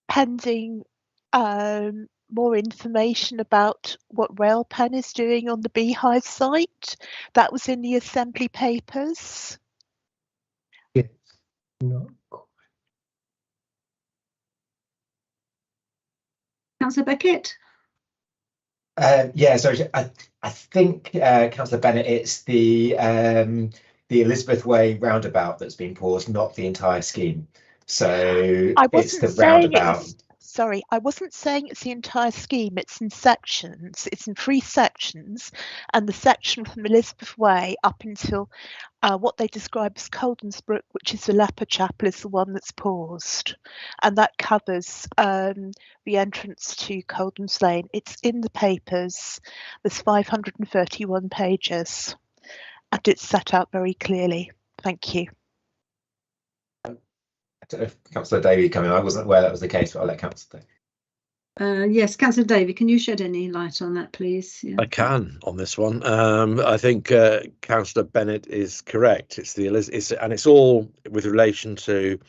pending more information about what Railpen is doing on the Beehive site. That was in the Assembly papers. Yes, not quite. Councillor Beckett. Yeah, so I think Councillor Bennett, it's the Elizabeth Way roundabout that's been paused, not the entire scheme. So it's the roundabout. Sorry, I wasn't saying it's the entire scheme. It's in sections. It's in 3 sections, and the section from Elizabeth Way up until what they describe as Coldhamsbrook, which is Aleppo Chapel, is the one that's paused, and that covers the entrance to Coldham's Lane. It's in the papers. There's 531 pages, and it's set out very clearly. Thank you. I don't know if Councillor Davey coming. I wasn't aware that was the case, but I'll let Councillor Davey. Yes, Councillor Davey, can you shed any light on that, please? Yeah. I can on this one. I think Councillor Bennett is correct. It's all with relation to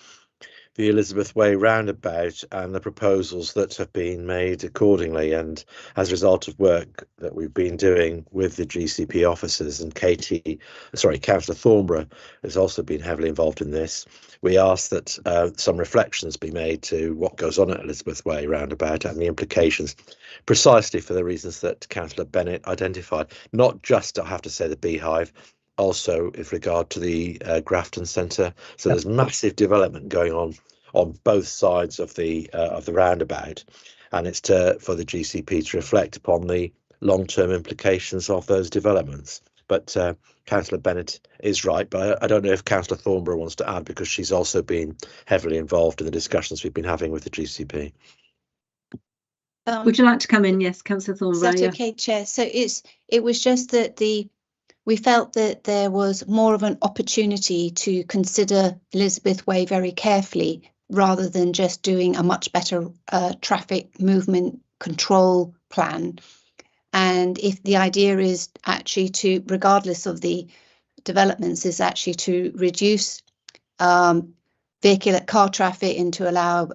the Elizabeth Way roundabout and the proposals that have been made accordingly, and as a result of work that we've been doing with the GCP officers, and Councillor Thornborough has also been heavily involved in this. We asked that some reflections be made to what goes on at Elizabeth Way roundabout and the implications, precisely for the reasons that Councillor Bennett identified. Not just, I have to say, the Beehive, also with regard to the Grafton Centre. So there's massive development going on both sides of the roundabout, and it's for the GCP to reflect upon the long-term implications of those developments. But Councillor Bennett is right, but I don't know if Councillor Thornborough wants to add, because she's also been heavily involved in the discussions we've been having with the GCP. Would you like to come in? Yes, Councillor Thornborough. Is that okay, Chair? So it was just that we felt that there was more of an opportunity to consider Elizabeth Way very carefully, rather than just doing a much better traffic movement control plan. And if the idea is actually to, regardless of the developments, is actually to reduce car traffic and to allow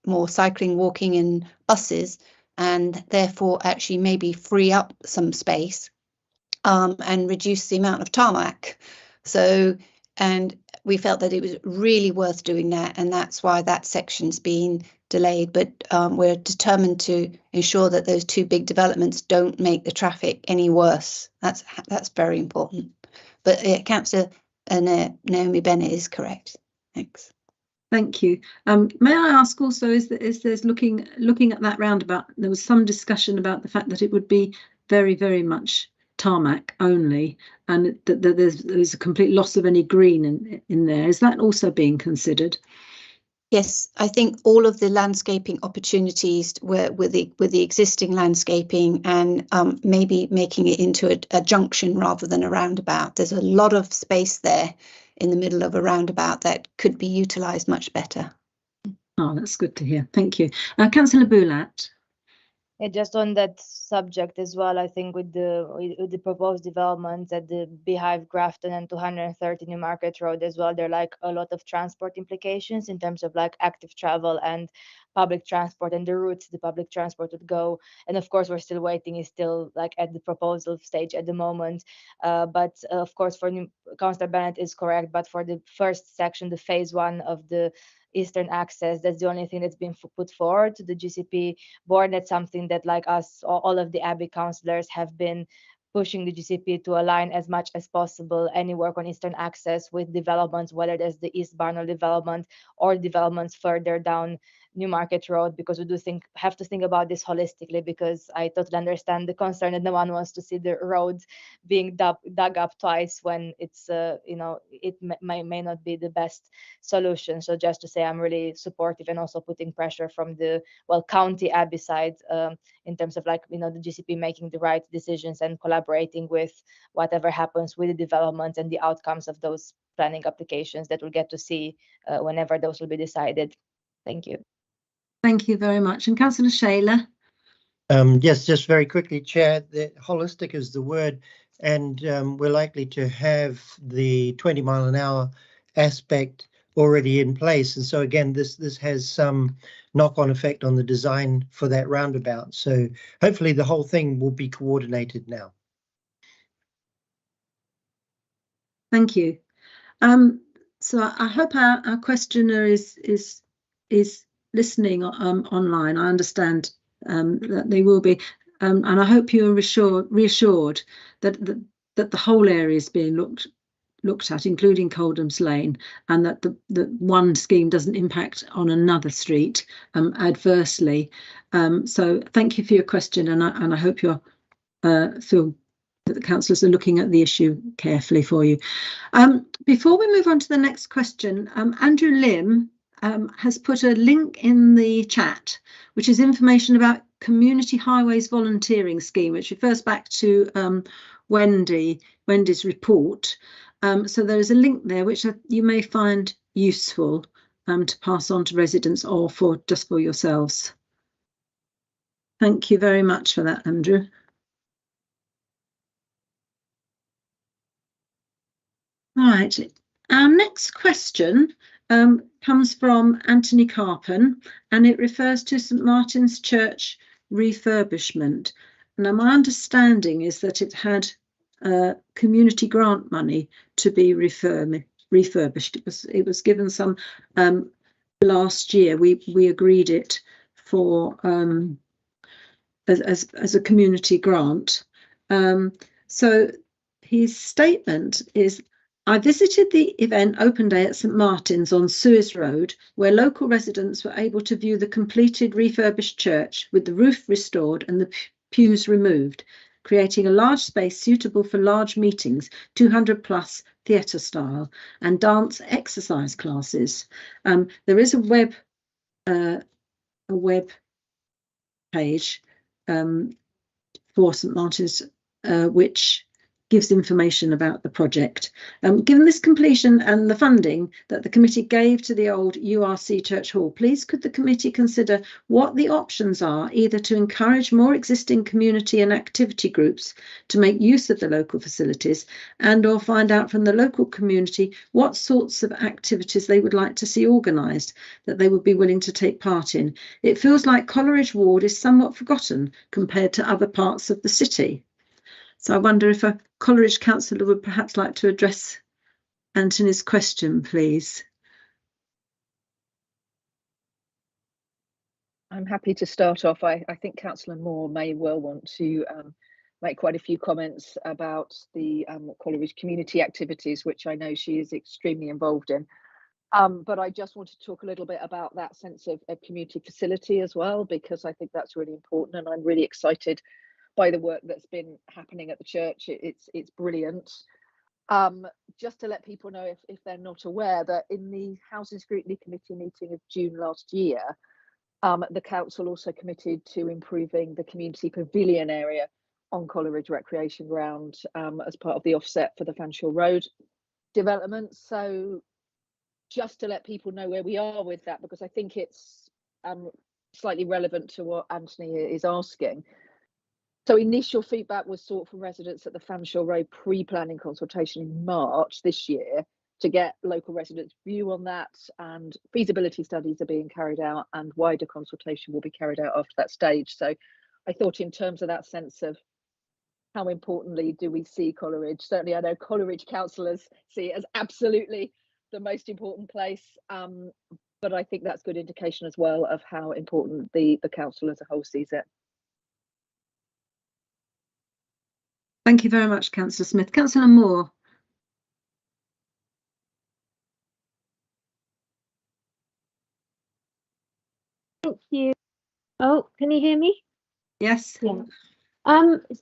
more cycling, walking and buses, and therefore actually maybe free up some space and reduce the amount of tarmac. So, and we felt that it was really worth doing that, and that's why that section's been delayed. But we're determined to ensure that those 2 big developments don't make the traffic any worse. That's very important. But Councillor Naomi Bennett is correct. Thanks. Thank you. May I ask also, is there's looking at that roundabout, there was some discussion about the fact that it would be very, very much tarmac only, and that there's a complete loss of any green in there. Is that also being considered? Yes, I think all of the landscaping opportunities were with the existing landscaping, and maybe making it into a junction rather than a roundabout. There's a lot of space there in the middle of a roundabout that could be utilised much better. Oh, that's good to hear. Thank you. Councillor Boulat. Yeah, just on that subject as well, I think with the proposed developments at the Beehive, Grafton and 230 Newmarket Road as well, there are like a lot of transport implications in terms of like active travel and public transport and the routes the public transport would go. And of course, we're still waiting, is still like at the proposal stage at the moment. But of course, for Councillor Bennett is correct, but for the first section, the phase 1 of the Eastern Access, that's the only thing that's been put forward to the GCP board. That's something that, like us, all of the Abbey councillors have been pushing the GCP to align as much as possible any work on Eastern Access with developments, whether there's the East Barnwell development or developments further down Newmarket Road, because we do have to think about this holistically, because I totally understand the concern that no one wants to see the roads being dug up twice when it's it may not be the best solution. So just to say, I'm really supportive and also putting pressure from the County Abbey side in terms of the GCP making the right decisions and collaborating with whatever happens with the development and the outcomes of those planning applications that we'll get to see whenever those will be decided. Thank you. Thank you very much. And Councillor Shayler. Yes, just very quickly, Chair, holistic is the word, and we're likely to have the 20 mile an hour aspect already in place. And so again, this has some knock-on effect on the design for that roundabout. So hopefully the whole thing will be coordinated now. Thank you. So I hope our questioner is listening online. I understand that they will be, and I hope you are reassured that the whole area is being looked at, including Coldham's Lane, and that the one scheme doesn't impact on another street adversely. So thank you for your question, and I hope you feel that the councillors are looking at the issue carefully for you. Before we move on to the next question, Andrew Lim has put a link in the chat, which is information about Community Highways Volunteering Scheme, which refers back to Wendy's report. So there is a link there which you may find useful to pass on to residents or just for yourselves. Thank you very much for that, Andrew. Right, our next question comes from Anthony Carpen, and it refers to St Martin's Church refurbishment. Now, my understanding is that it had community grant money to be refurbished. It was given some last year. We agreed it for as a community grant. So his statement is, I visited the event Open Day at St Martin's on Suez Road, where local residents were able to view the completed refurbished church with the roof restored and the pews removed, creating a large space suitable for large meetings, 200 plus theatre style, and dance exercise classes. There is a web page for St Martin's which gives information about the project. Given this completion and the funding that the committee gave to the old URC Church Hall, please could the committee consider what the options are, either to encourage more existing community and activity groups to make use of the local facilities, and or find out from the local community what sorts of activities they would like to see organised that they would be willing to take part in. It feels like Coleridge Ward is somewhat forgotten compared to other parts of the city. So I wonder if a Coleridge councillor would perhaps like to address Anthony's question, please. I'm happy to start off. I think Councillor Moore may well want to make quite a few comments about the Coleridge community activities, which I know she is extremely involved in. But I just want to talk a little bit about that sense of community facility as well, because I think that's really important, and I'm really excited by the work that's been happening at the church. It's brilliant. Just to let people know, if they're not aware, that in the Housing Scrutiny Committee meeting of June last year, the council also committed to improving the community pavilion area on Coleridge Recreation Ground as part of the offset for the Fanshawe Road development. So just to let people know where we are with that, because I think it's slightly relevant to what Anthony is asking. So initial feedback was sought from residents at the Fanshawe Road pre-planning consultation in March this year to get local residents' view on that, and feasibility studies are being carried out and wider consultation will be carried out after that stage. So I thought in terms of that sense of how importantly do we see Coleridge, certainly I know Coleridge councillors see it as absolutely the most important place, but I think that's good indication as well of how important the council as a whole sees it. Thank you very much, Councillor Smith. Councillor Moore. Thank you. Oh, can you hear me? Yes. Yeah.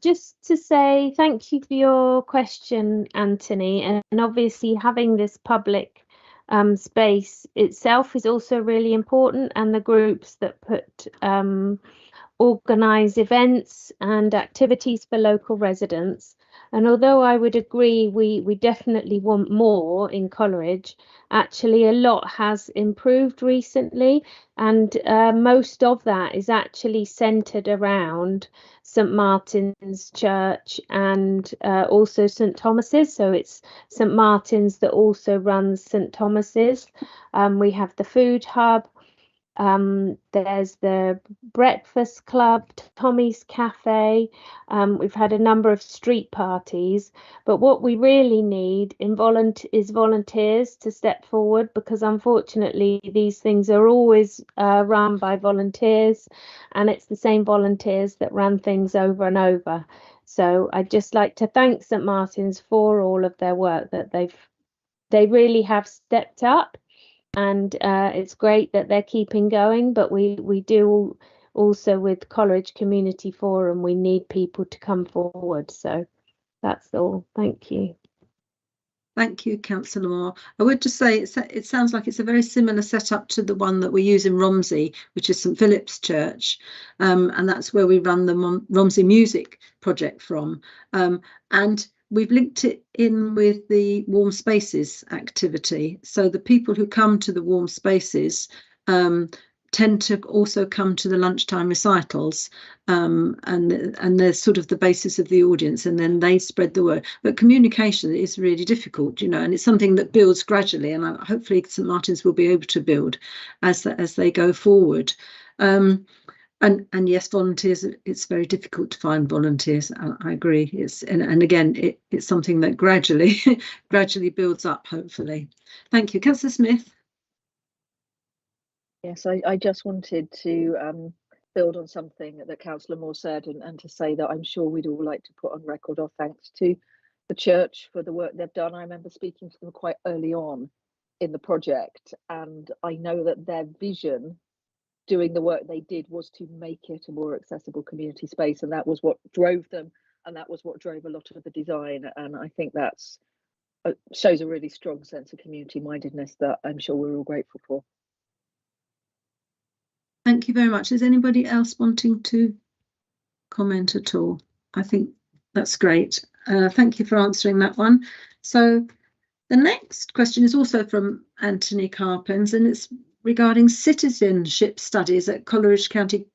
Just to say thank you for your question, Anthony, and obviously having this public space itself is also really important, and the groups that put organise events and activities for local residents. And although I would agree we definitely want more in Coleridge, actually a lot has improved recently, and most of that is actually centred around St Martin's Church and also St Thomas's. So it's St Martin's that also runs St Thomas's. We have the food hub. There's the breakfast club, Tommy's Cafe. We've had a number of street parties, but what we really need is volunteers to step forward, because unfortunately these things are always run by volunteers, and it's the same volunteers that run things over and over. So I'd just like to thank St Martin's for all of their work, that they really have stepped up. And it's great that they're keeping going, but we do also with Coleridge Community Forum, we need people to come forward. So that's all. Thank you. Thank you, Councillor Moore. I would just say it sounds like it's a very similar setup to the one that we use in Romsey, which is St Philip's Church, and that's where we run the Romsey Music Project from. And we've linked it in with the Warm Spaces activity. So the people who come to the Warm Spaces tend to also come to the lunchtime recitals, and they're sort of the basis of the audience, and then they spread the word. But communication is really difficult, you know, and it's something that builds gradually, and hopefully St Martin's will be able to build as they go forward. And yes, volunteers, it's very difficult to find volunteers. I agree. And again, it's something that gradually builds up, hopefully. Thank you. Councillor Smith. Yes, I just wanted to build on something that Councillor Moore said, and to say that I'm sure we'd all like to put on record our thanks to the church for the work they've done. I remember speaking to them quite early on in the project, and I know that their vision doing the work they did was to make it a more accessible community space, and that was what drove them, and that was what drove a lot of the design. And I think that's shows a really strong sense of community mindedness that I'm sure we're all grateful for. Thank you very much. Is anybody else wanting to comment at all? I think that's great. Thank you for answering that one. So the next question is also from Anthony Carpens, and it's regarding citizenship studies at Coleridge County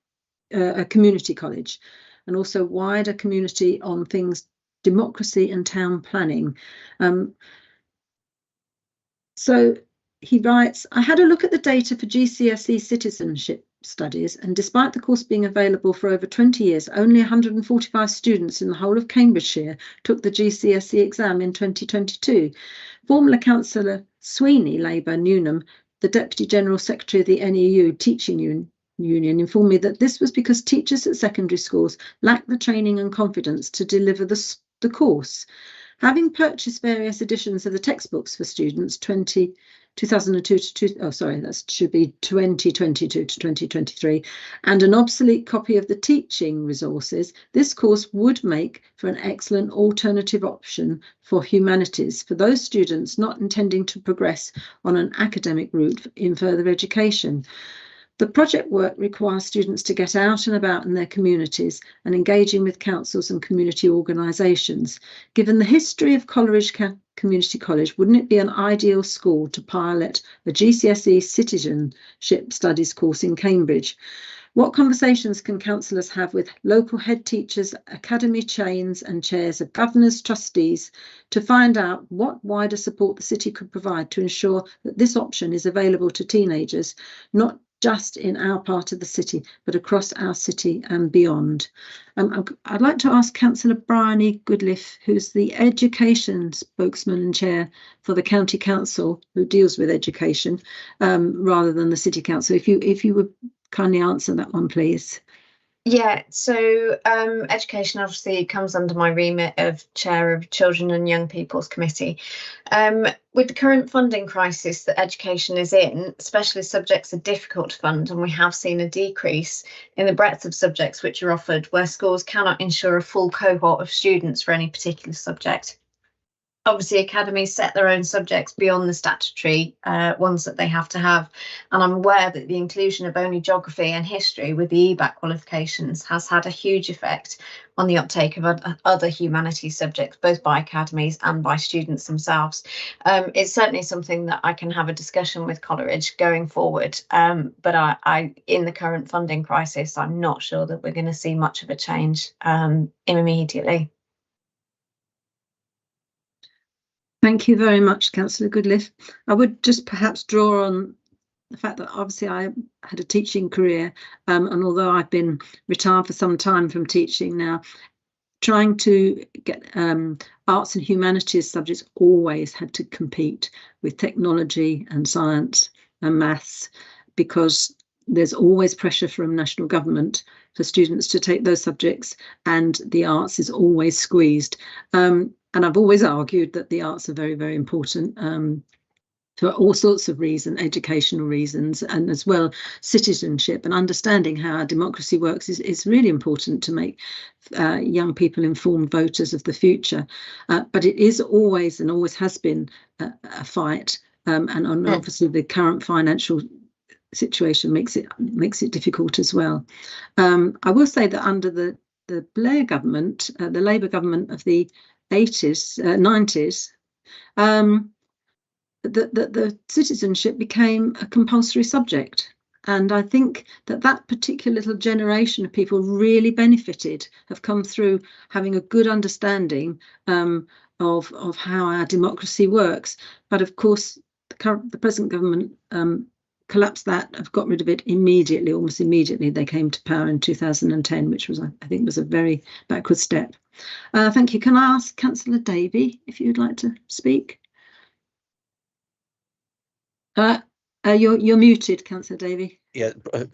Community College, and also wider community on things democracy and town planning. So he writes, I had a look at the data for GCSE citizenship studies, and despite the course being available for over 20 years, only 145 students in the whole of Cambridgeshire took the GCSE exam in 2022. Former Councillor Sweeney, Labour, Newnham, the Deputy General Secretary of the NEU Teaching Union, informed me that this was because teachers at secondary schools lack the training and confidence to deliver the course. Having purchased various editions of the textbooks for students 2002 to that should be 2022 to 2023, and an obsolete copy of the teaching resources, this course would make for an excellent alternative option for humanities for those students not intending to progress on an academic route in further education. The project work requires students to get out and about in their communities and engaging with councils and community organisations. Given the history of Coleridge Community College, wouldn't it be an ideal school to pilot a GCSE citizenship studies course in Cambridge? What conversations can councillors have with local head teachers, academy chains and chairs of governors, trustees to find out what wider support the city could provide to ensure that this option is available to teenagers, not just in our part of the city, but across our city and beyond? I'd like to ask Councillor Bryony Goodliffe, who's the education spokesman and chair for the county council, who deals with education rather than the city council. If you would kindly answer that one, please. Yeah, so education obviously comes under my remit of Chair of Children and Young People's Committee. With the current funding crisis that education is in, specialist subjects are difficult to fund, and we have seen a decrease in the breadth of subjects which are offered, where schools cannot ensure a full cohort of students for any particular subject. Obviously, academies set their own subjects beyond the statutory ones that they have to have. And I'm aware that the inclusion of only geography and history with the EBAC qualifications has had a huge effect on the uptake of other humanities subjects, both by academies and by students themselves. It's certainly something that I can have a discussion with Coleridge going forward. But I, in the current funding crisis, I'm not sure that we're going to see much of a change immediately. Thank you very much, Councillor Goodliffe. I would just perhaps draw on the fact that obviously I had a teaching career, and although I've been retired for some time from teaching now, trying to get arts and humanities subjects always had to compete with technology and science and maths, because there's always pressure from national government for students to take those subjects, and the arts is always squeezed. And I've always argued that the arts are very, very important for all sorts of reasons, educational reasons, and as well citizenship and understanding how our democracy works is really important to make young people informed voters of the future. But it is always and always has been a fight, and obviously the current financial situation makes it difficult as well. I will say that under the Blair government, the Labour government of the 90s, the citizenship became a compulsory subject. And I think that particular little generation of people really benefited, have come through having a good understanding of how our democracy works. But of course, the present government collapsed that, have got rid of it immediately, almost immediately. They came to power in 2010, which was, I think, was a very backward step. Thank you. Can I ask Councillor Davey if you'd like to speak? You're muted, Councillor Davey. Yeah,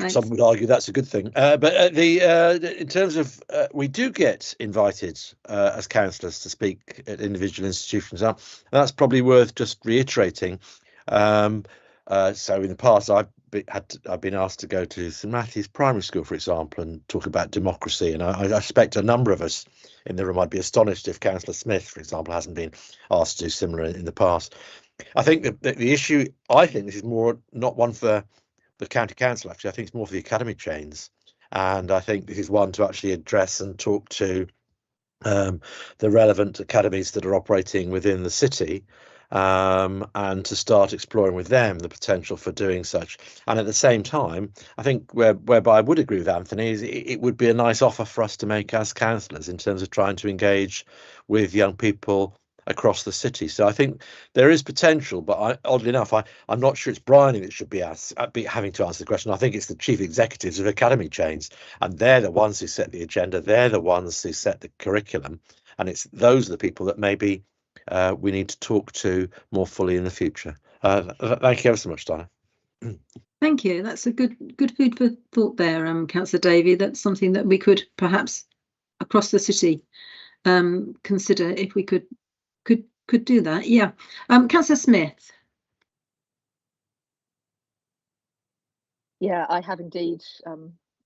some would argue that's a good thing. But in terms of, we do get invited as councillors to speak at individual institutions. And that's probably worth just reiterating. So in the past, I've been asked to go to St Matthew's Primary School, for example, and talk about democracy. And I expect a number of us in the room, I'd be astonished if Councillor Smith, for example, hasn't been asked to do similar in the past. I think that the issue, I think this is more not one for the county council, actually. I think it's more for the academy chains. And I think this is one to actually address and talk to the relevant academies that are operating within the city, and to start exploring with them the potential for doing such. And at the same time, I think whereby I would agree with Anthony is it would be a nice offer for us to make as councillors in terms of trying to engage with young people across the city. So I think there is potential, but oddly enough, I'm not sure it's Bryony that should be having to answer the question. I think it's the chief executives of academy chains, and they're the ones who set the agenda. They're the ones who set the curriculum, and those are the people that maybe we need to talk to more fully in the future. Thank you ever so much, Donna. Thank you. That's a good food for thought there, Councillor Davey. That's something that we could perhaps across the city consider if we could do that. Yeah. Councillor Smith. Yeah, I have indeed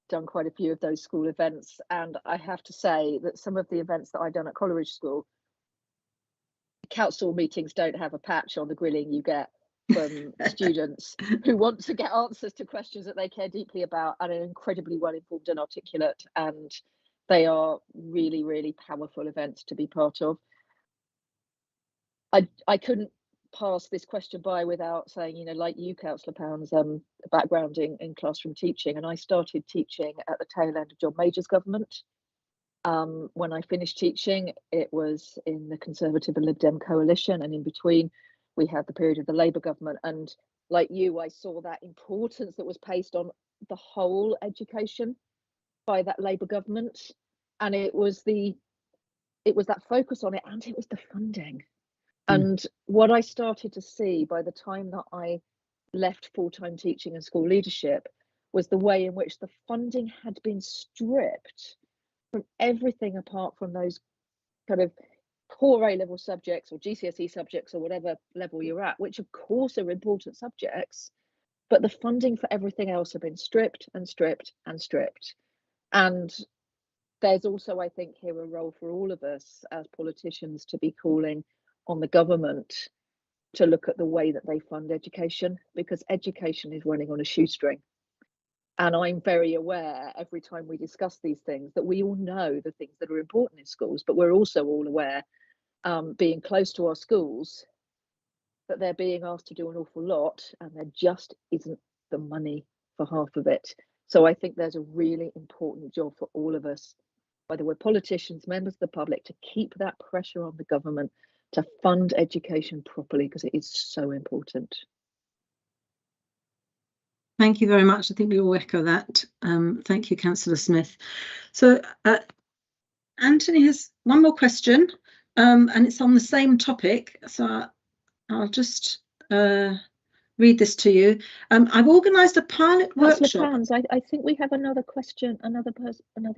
done quite a few of those school events, and I have to say that some of the events that I've done at Coleridge School, council meetings don't have a patch on the grilling you get from students who want to get answers to questions that they care deeply about and are incredibly well informed and articulate, and they are really, really powerful events to be part of. I couldn't pass this question by without saying, you know, like you, Councillor Pounds, background in classroom teaching, and I started teaching at the tail end of John Major's government. When I finished teaching, it was in the Conservative and Lib Dem coalition, and in between we had the period of the Labour government. And like you, I saw that importance that was placed on the whole education by that Labour government, and it was that focus on it, and it was the funding. And what I started to see by the time that I left full-time teaching and school leadership was the way in which the funding had been stripped from everything apart from those kind of core A-level subjects or GCSE subjects or whatever level you're at, which of course are important subjects, but the funding for everything else have been stripped and stripped and stripped. And there's also, I think, here a role for all of us as politicians to be calling on the government to look at the way that they fund education, because education is running on a shoestring. And I'm very aware every time we discuss these things that we all know the things that are important in schools, but we're also all aware, being close to our schools, that they're being asked to do an awful lot and there just isn't the money for half of it. So I think there's a really important job for all of us, whether we're politicians, members of the public, to keep that pressure on the government to fund education properly, because it is so important. Thank you very much. I think we all echo that. Thank you, Councillor Smith. So Anthony has one more question, and it's on the same topic. So I'll just read this to you. I've organised a pilot workshop. Pounds, I think we have another question. Another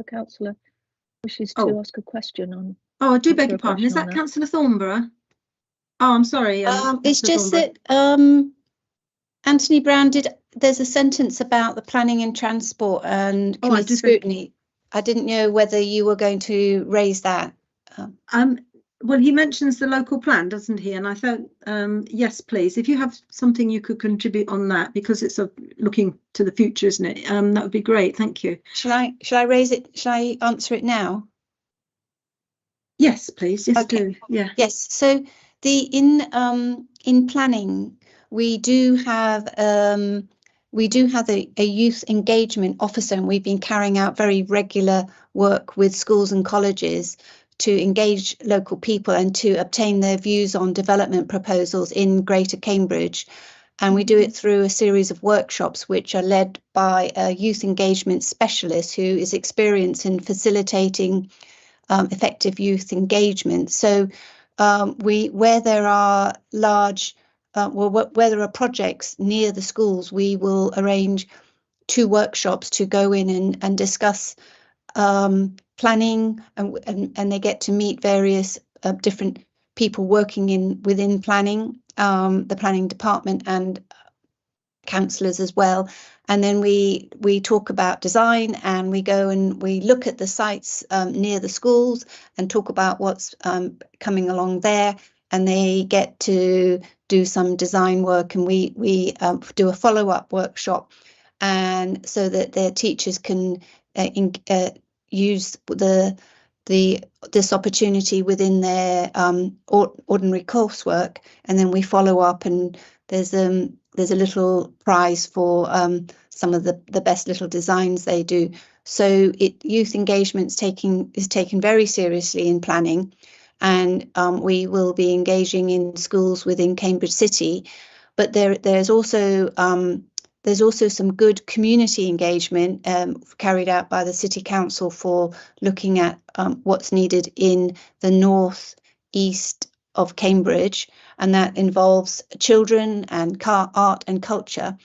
councillor wishes to ask a question on. Oh, I do beg your pardon. Is that Councillor Thornborough? Oh, I'm sorry. It's just that Anthony Brown there's a sentence about the planning and transport and committee scrutiny. I didn't know whether you were going to raise that. Well, he mentions the local plan, doesn't he? And I thought, yes, please, if you have something you could contribute on that, because it's looking to the future, isn't it? That would be great. Thank you. Shall I raise it? Shall I answer it now? Yes, please. Yes, okay. Do. Yeah. Yes. So in planning, we do have a youth engagement officer, and we've been carrying out very regular work with schools and colleges to engage local people and to obtain their views on development proposals in Greater Cambridge. And we do it through a series of workshops which are led by a youth engagement specialist who is experienced in facilitating effective youth engagement. So where there are where there are projects near the schools, we will arrange 2 workshops to go in and discuss planning, and they get to meet various different people working within planning, the planning department, and councillors as well. And then we talk about design, and we go and we look at the sites near the schools and talk about what's coming along there, and they get to do some design work, and we do a follow-up workshop, and so that their teachers can use this opportunity within their ordinary coursework. And then we follow up, and there's a little prize for some of the best little designs they do. So youth engagement is taken very seriously in planning, and we will be engaging in schools within Cambridge City. But there's also some good community engagement carried out by the City Council for looking at what's needed in the north east of Cambridge, and that involves children and art and culture.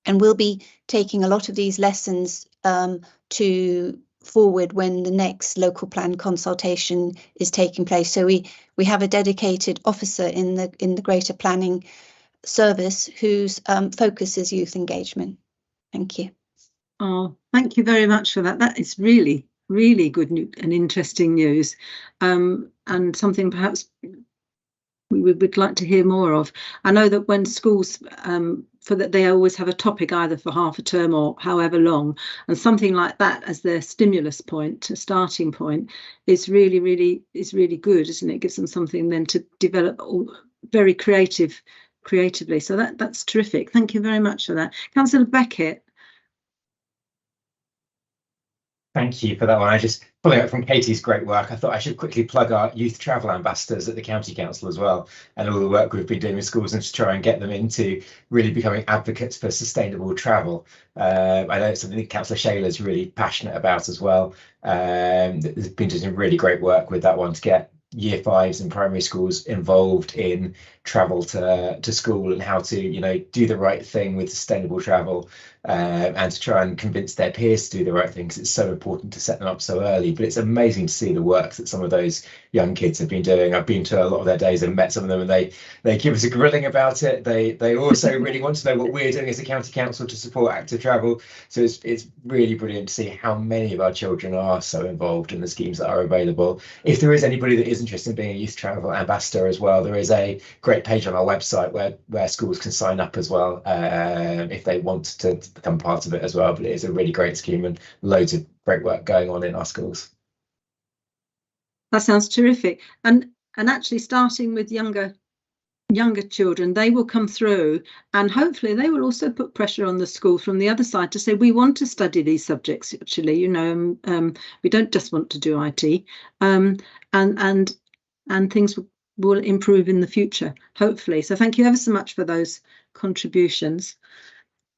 And we'll be taking a lot of these lessons to forward when the next local plan consultation is taking place. So we have a dedicated officer in the Greater Planning Service whose focus is youth engagement. Thank you. Oh, thank you very much for that. That is really, really good and interesting news, and something perhaps we would like to hear more of. I know that when schools they always have a topic either for half a term or however long, and something like that as their stimulus point, a starting point, is really good, isn't it? It gives them something then to develop very creatively. So that's terrific. Thank you very much for that. Councillor Beckett. Thank you for that one. I just, following up from Katie's great work, I thought I should quickly plug our youth travel ambassadors at the County Council as well, and all the work we've been doing with schools and to try and get them into really becoming advocates for sustainable travel. I know it's something that Councillor Shayler's really passionate about as well. There's been doing some really great work with that one to get Year 5s and primary schools involved in travel to school and how to do the right thing with sustainable travel. and to try and convince their peers to do the right thing, because it's so important to set them up so early. But it's amazing to see the work that some of those young kids have been doing. I've been to a lot of their days and met some of them, and they give us a grilling about it. They also really want to know what we're doing as a county council to support active travel. So it's really brilliant to see how many of our children are so involved in the schemes that are available. If there is anybody that is interested in being a youth travel ambassador as well, there is a great page on our website where schools can sign up as well, if they want to become part of it as well. But it is a really great scheme and loads of great work going on in our schools. That sounds terrific. And actually starting with younger children, they will come through, and hopefully they will also put pressure on the school from the other side to say, we want to study these subjects, actually, you know, we don't just want to do IT, and things will improve in the future, hopefully. So thank you ever so much for those contributions.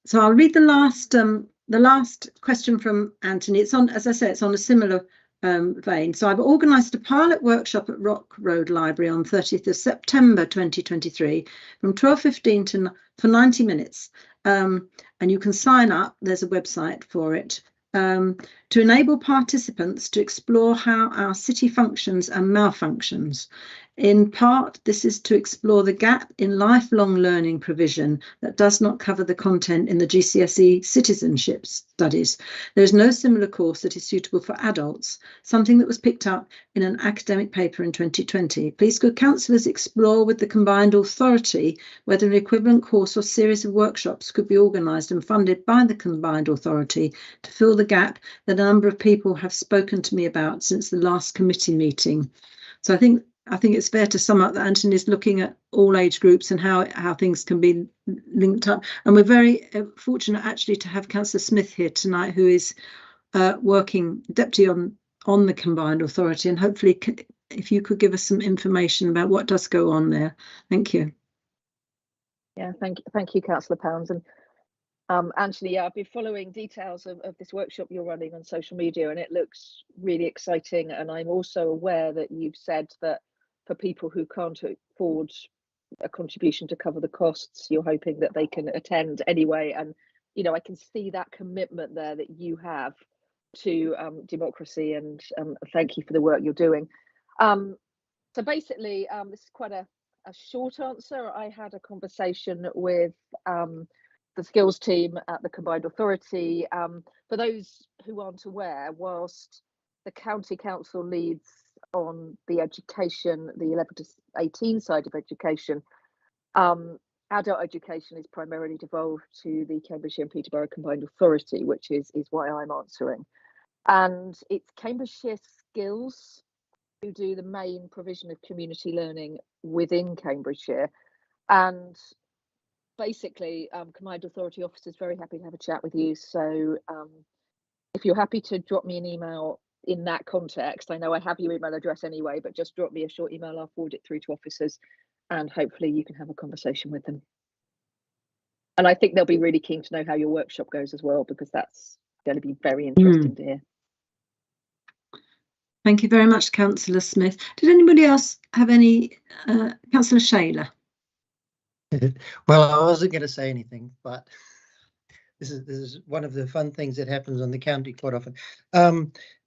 So I'll read the last question from Anthony. It's on, as I say, it's on a similar vein. So I've organised a pilot workshop at Rock Road Library on 30th of September 2023 from 12:15 for 90 minutes. And you can sign up. There's a website for it. To enable participants to explore how our city functions and malfunctions. In part, this is to explore the gap in lifelong learning provision that does not cover the content in the GCSE citizenship studies. There is no similar course that is suitable for adults, something that was picked up in an academic paper in 2020. Please could councillors explore with the combined authority whether an equivalent course or series of workshops could be organised and funded by the combined authority to fill the gap that a number of people have spoken to me about since the last committee meeting. So I think it's fair to sum up that Anthony is looking at all age groups and how things can be linked up. And we're very fortunate actually to have Councillor Smith here tonight, who is working deputy on the combined authority, and hopefully if you could give us some information about what does go on there. Thank you. Yeah, thank you, Councillor Pounds. And Anthony, yeah, I've been following details of this workshop you're running on social media, and it looks really exciting. And I'm also aware that you've said that for people who can't afford a contribution to cover the costs, you're hoping that they can attend anyway. And, you know, I can see that commitment there that you have to democracy, and thank you for the work you're doing. So basically, this is quite a short answer. I had a conversation with the skills team at the combined authority. For those who aren't aware, whilst the county council leads on the education, the 11 to 18 side of education, adult education is primarily devolved to the Cambridgeshire and Peterborough Combined Authority, which is why I'm answering. And it's Cambridgeshire Skills who do the main provision of community learning within Cambridgeshire. And basically, Combined Authority officers very happy to have a chat with you. So if you're happy to drop me an email in that context, I know I have your email address anyway, but just drop me a short email, I'll forward it through to officers, and hopefully you can have a conversation with them. And I think they'll be really keen to know how your workshop goes as well, because that's going to be very interesting to hear. Thank you very much, Councillor Smith. Did anybody else have any? Councillor Shayler. Well, I wasn't going to say anything, but this is one of the fun things that happens on the county quite often.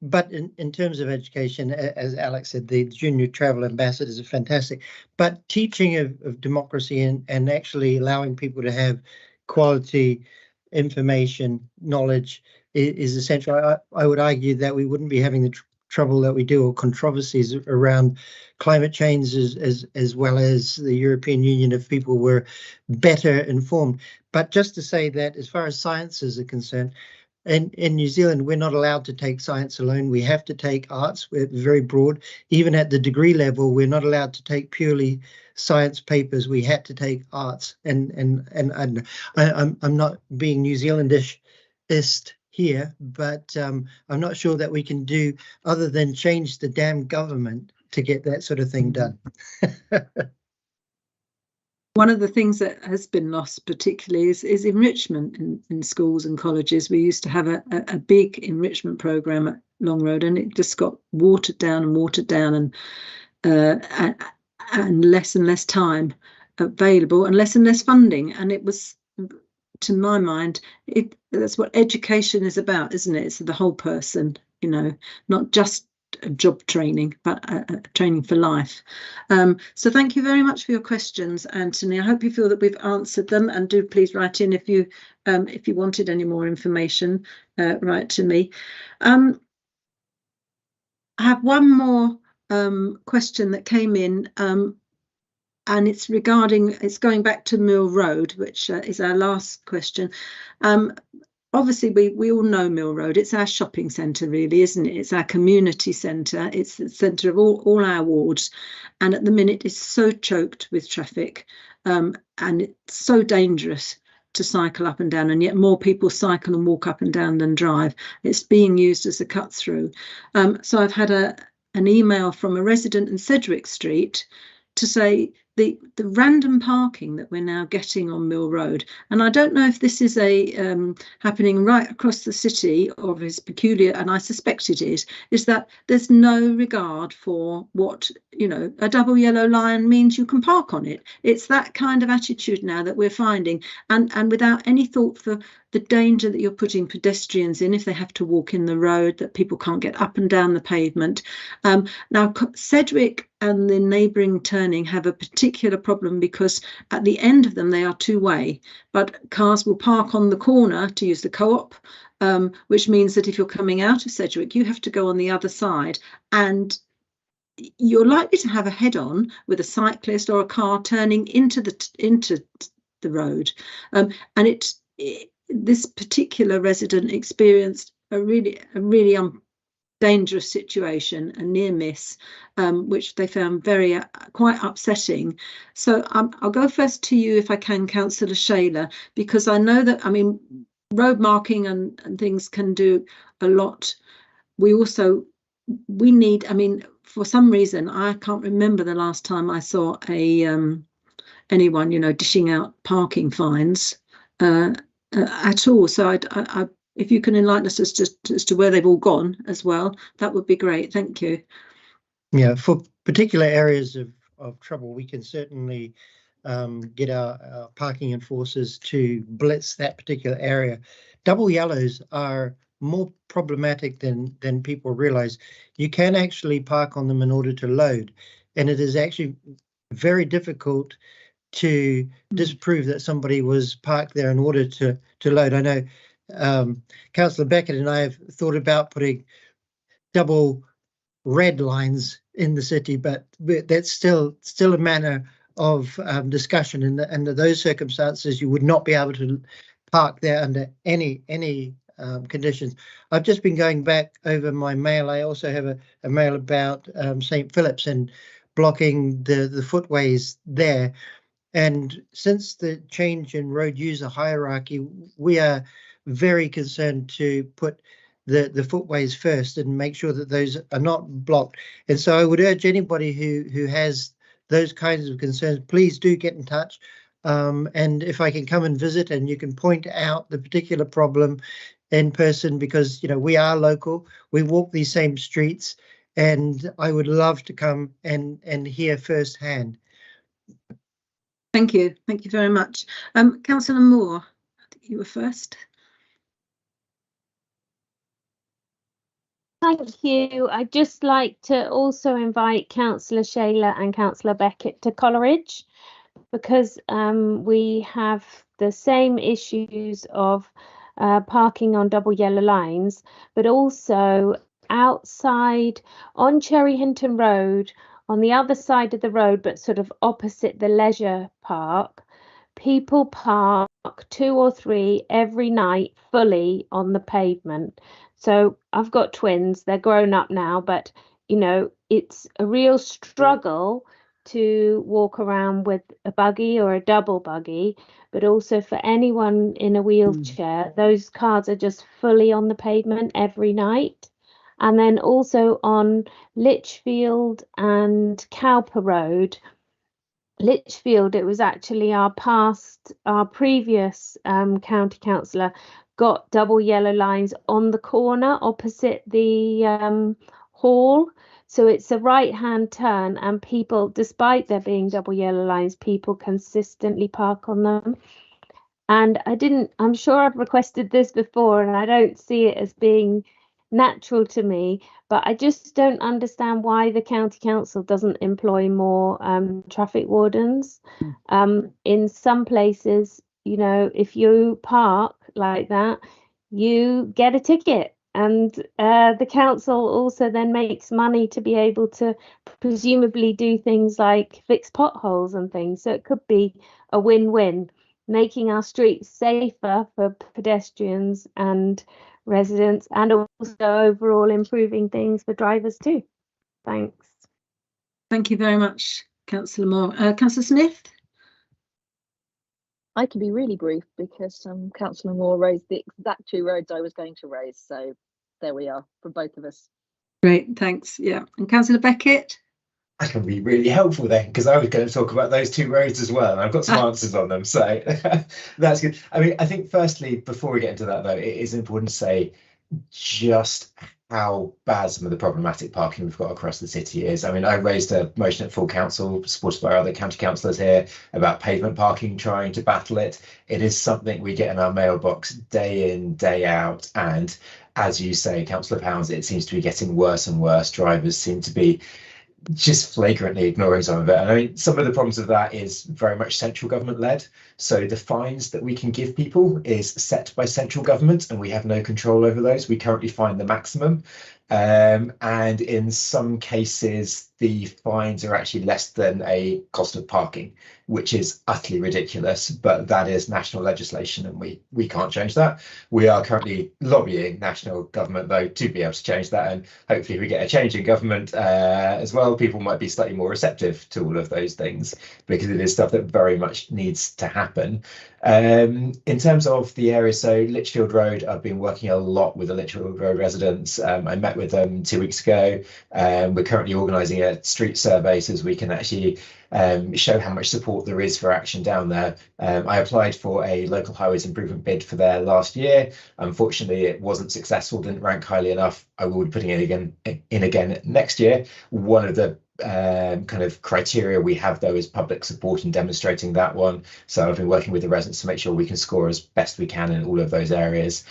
But in terms of education, as Alex said, the junior travel ambassadors are fantastic. But teaching of democracy and actually allowing people to have quality information, knowledge is essential. I would argue that we wouldn't be having the trouble that we do, or controversies around climate change as well as the European Union, if people were better informed. But just to say that as far as sciences are concerned, in New Zealand, we're not allowed to take science alone. We have to take arts. We're very broad. Even at the degree level, we're not allowed to take purely science papers. We had to take arts. And I'm not being New Zealandist here, but I'm not sure that we can do other than change the damn government to get that sort of thing done. One of the things that has been lost particularly is enrichment in schools and colleges. We used to have a big enrichment programme at Long Road, and it just got watered down and less time available and less funding. And it was to my mind, that's what education is about, isn't it? It's the whole person, you know, not just job training, but training for life. So thank you very much for your questions, Anthony. I hope you feel that we've answered them, and do please write in if you wanted any more information, write to me. I have one more question that came in, and it's going back to Mill Road, which is our last question. Obviously, we all know Mill Road. It's our shopping centre, really, isn't it? It's our community centre. It's the centre of all our wards. And at the minute, it's so choked with traffic, and it's so dangerous to cycle up and down. And yet more people cycle and walk up and down than drive. It's being used as a cut through. So I've had an email from a resident in Sedgwick Street to say the random parking that we're now getting on Mill Road, and I don't know if this is happening right across the city or is peculiar, and I suspect it is that there's no regard for what, you know, a double yellow line means you can park on it. It's that kind of attitude now that we're finding, and without any thought for the danger that you're putting pedestrians in if they have to walk in the road, that people can't get up and down the pavement. Now, Sedgwick and the neighbouring turning have a particular problem because at the end of them they are two-way, but cars will park on the corner to use the co-op, which means that if you're coming out of Sedgwick, you have to go on the other side, and you're likely to have a head-on with a cyclist or a car turning into the road, and this particular resident experienced a really dangerous situation, a near miss, which they found quite upsetting. So I'll go first to you if I can, Councillor Shayler, because I know that, I mean, road marking and things can do a lot. We need, I mean, for some reason, I can't remember the last time I saw anyone, you know, dishing out parking fines at all. So I if you can enlighten us as to where they've all gone as well, that would be great. Thank you. Yeah, for particular areas of trouble, we can certainly get our parking enforcers to blitz that particular area. Double yellows are more problematic than people realize. You can actually park on them in order to load, and it is actually very difficult to disprove that somebody was parked there in order to load. I know Councillor Beckett and I have thought about putting double red lines in the city, but that's still a matter of discussion. And under those circumstances, you would not be able to park there under any conditions. I've just been going back over my mail. I also have a mail about St. Philip's and blocking the footways there. And since the change in road user hierarchy, we are very concerned to put the footways first and make sure that those are not blocked. And so I would urge anybody who has those kinds of concerns, please do get in touch. And if I can come and visit and you can point out the particular problem in person, because, you know, we are local, we walk these same streets, and I would love to come and hear firsthand. Thank you. Thank you very much. Councillor Moore, I think you were first. Thank you. I'd just like to also invite Councillor Shayler and Councillor Beckett to Coleridge, because we have the same issues of parking on double yellow lines, but also outside on Cherry Hinton Road, on the other side of the road, but sort of opposite the leisure park, people park 2 or 3 every night fully on the pavement. So I've got twins, they're grown up now, but, you know, it's a real struggle to walk around with a buggy or a double buggy, but also for anyone in a wheelchair, those cars are just fully on the pavement every night. And then also on Lichfield and Cowper Road. Lichfield, it was actually our previous county councillor got double yellow lines on the corner opposite the hall. So it's a right-hand turn, and people, despite there being double yellow lines, people consistently park on them. And I'm sure I've requested this before and I don't see it as being natural to me, but I just don't understand why the county council doesn't employ more traffic wardens. In some places, you know, if you park like that, you get a ticket, and the council also then makes money to be able to presumably do things like fix potholes and things. So it could be a win-win, making our streets safer for pedestrians and residents, and also overall improving things for drivers too. Thanks. Thank you very much, Councillor Moore. Councillor Smith? I can be really brief because Councillor Moore raised the exact two roads I was going to raise. So there we are for both of us. Great, thanks. Yeah, and Councillor Beckett? I can be really helpful then, because I was going to talk about those two roads as well, and I've got some answers on them, so that's good. I mean, I think firstly, before we get into that though, it is important to say just how bad some of the problematic parking we've got across the city is. I mean, I raised a motion at full council, supported by other county councillors here, about pavement parking, trying to battle it. It is something we get in our mailbox day in, day out, and as you say, Councillor Pounds, it seems to be getting worse and worse. Drivers seem to be just flagrantly ignoring some of it. And I mean, some of the problems of that is very much central government led. So the fines that we can give people is set by central government, and we have no control over those. We currently fine the maximum. And in some cases, the fines are actually less than a cost of parking, which is utterly ridiculous, but that is national legislation and we can't change that. We are currently lobbying national government, though, to be able to change that. And hopefully if we get a change in government as well, people might be slightly more receptive to all of those things, because it is stuff that very much needs to happen. In terms of the area, so Lichfield Road, I've been working a lot with the Lichfield Road residents. I met with them 2 weeks ago. We're currently organising a street survey so we can actually show how much support there is for action down there. I applied for a local highways improvement bid for there last year. Unfortunately, it wasn't successful, didn't rank highly enough. I will be putting it in again next year. One of the kind of criteria we have though is public support and demonstrating that one. So I've been working with the residents to make sure we can score as best we can in all of those areas,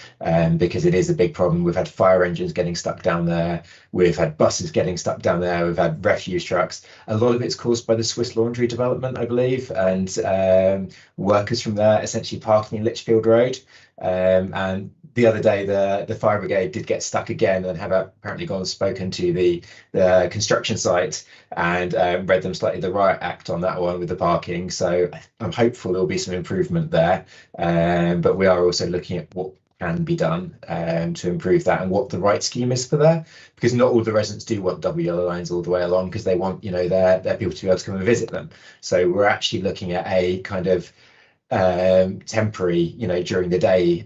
because it is a big problem. We've had fire engines getting stuck down there, we've had buses getting stuck down there, we've had refuse trucks. A lot of it's caused by the Swiss Laundry development, I believe, and workers from there essentially parking in Lichfield Road. And the other day the fire brigade did get stuck again and have apparently gone and spoken to the construction site and read them slightly the riot act on that one with the parking. So I'm hopeful there'll be some improvement there, but we are also looking at what can be done to improve that and what the right scheme is for there, because not all the residents do want double yellow lines all the way along, because they want, you know, their people to be able to come and visit them. So we're actually looking at a kind of temporary, you know, during the day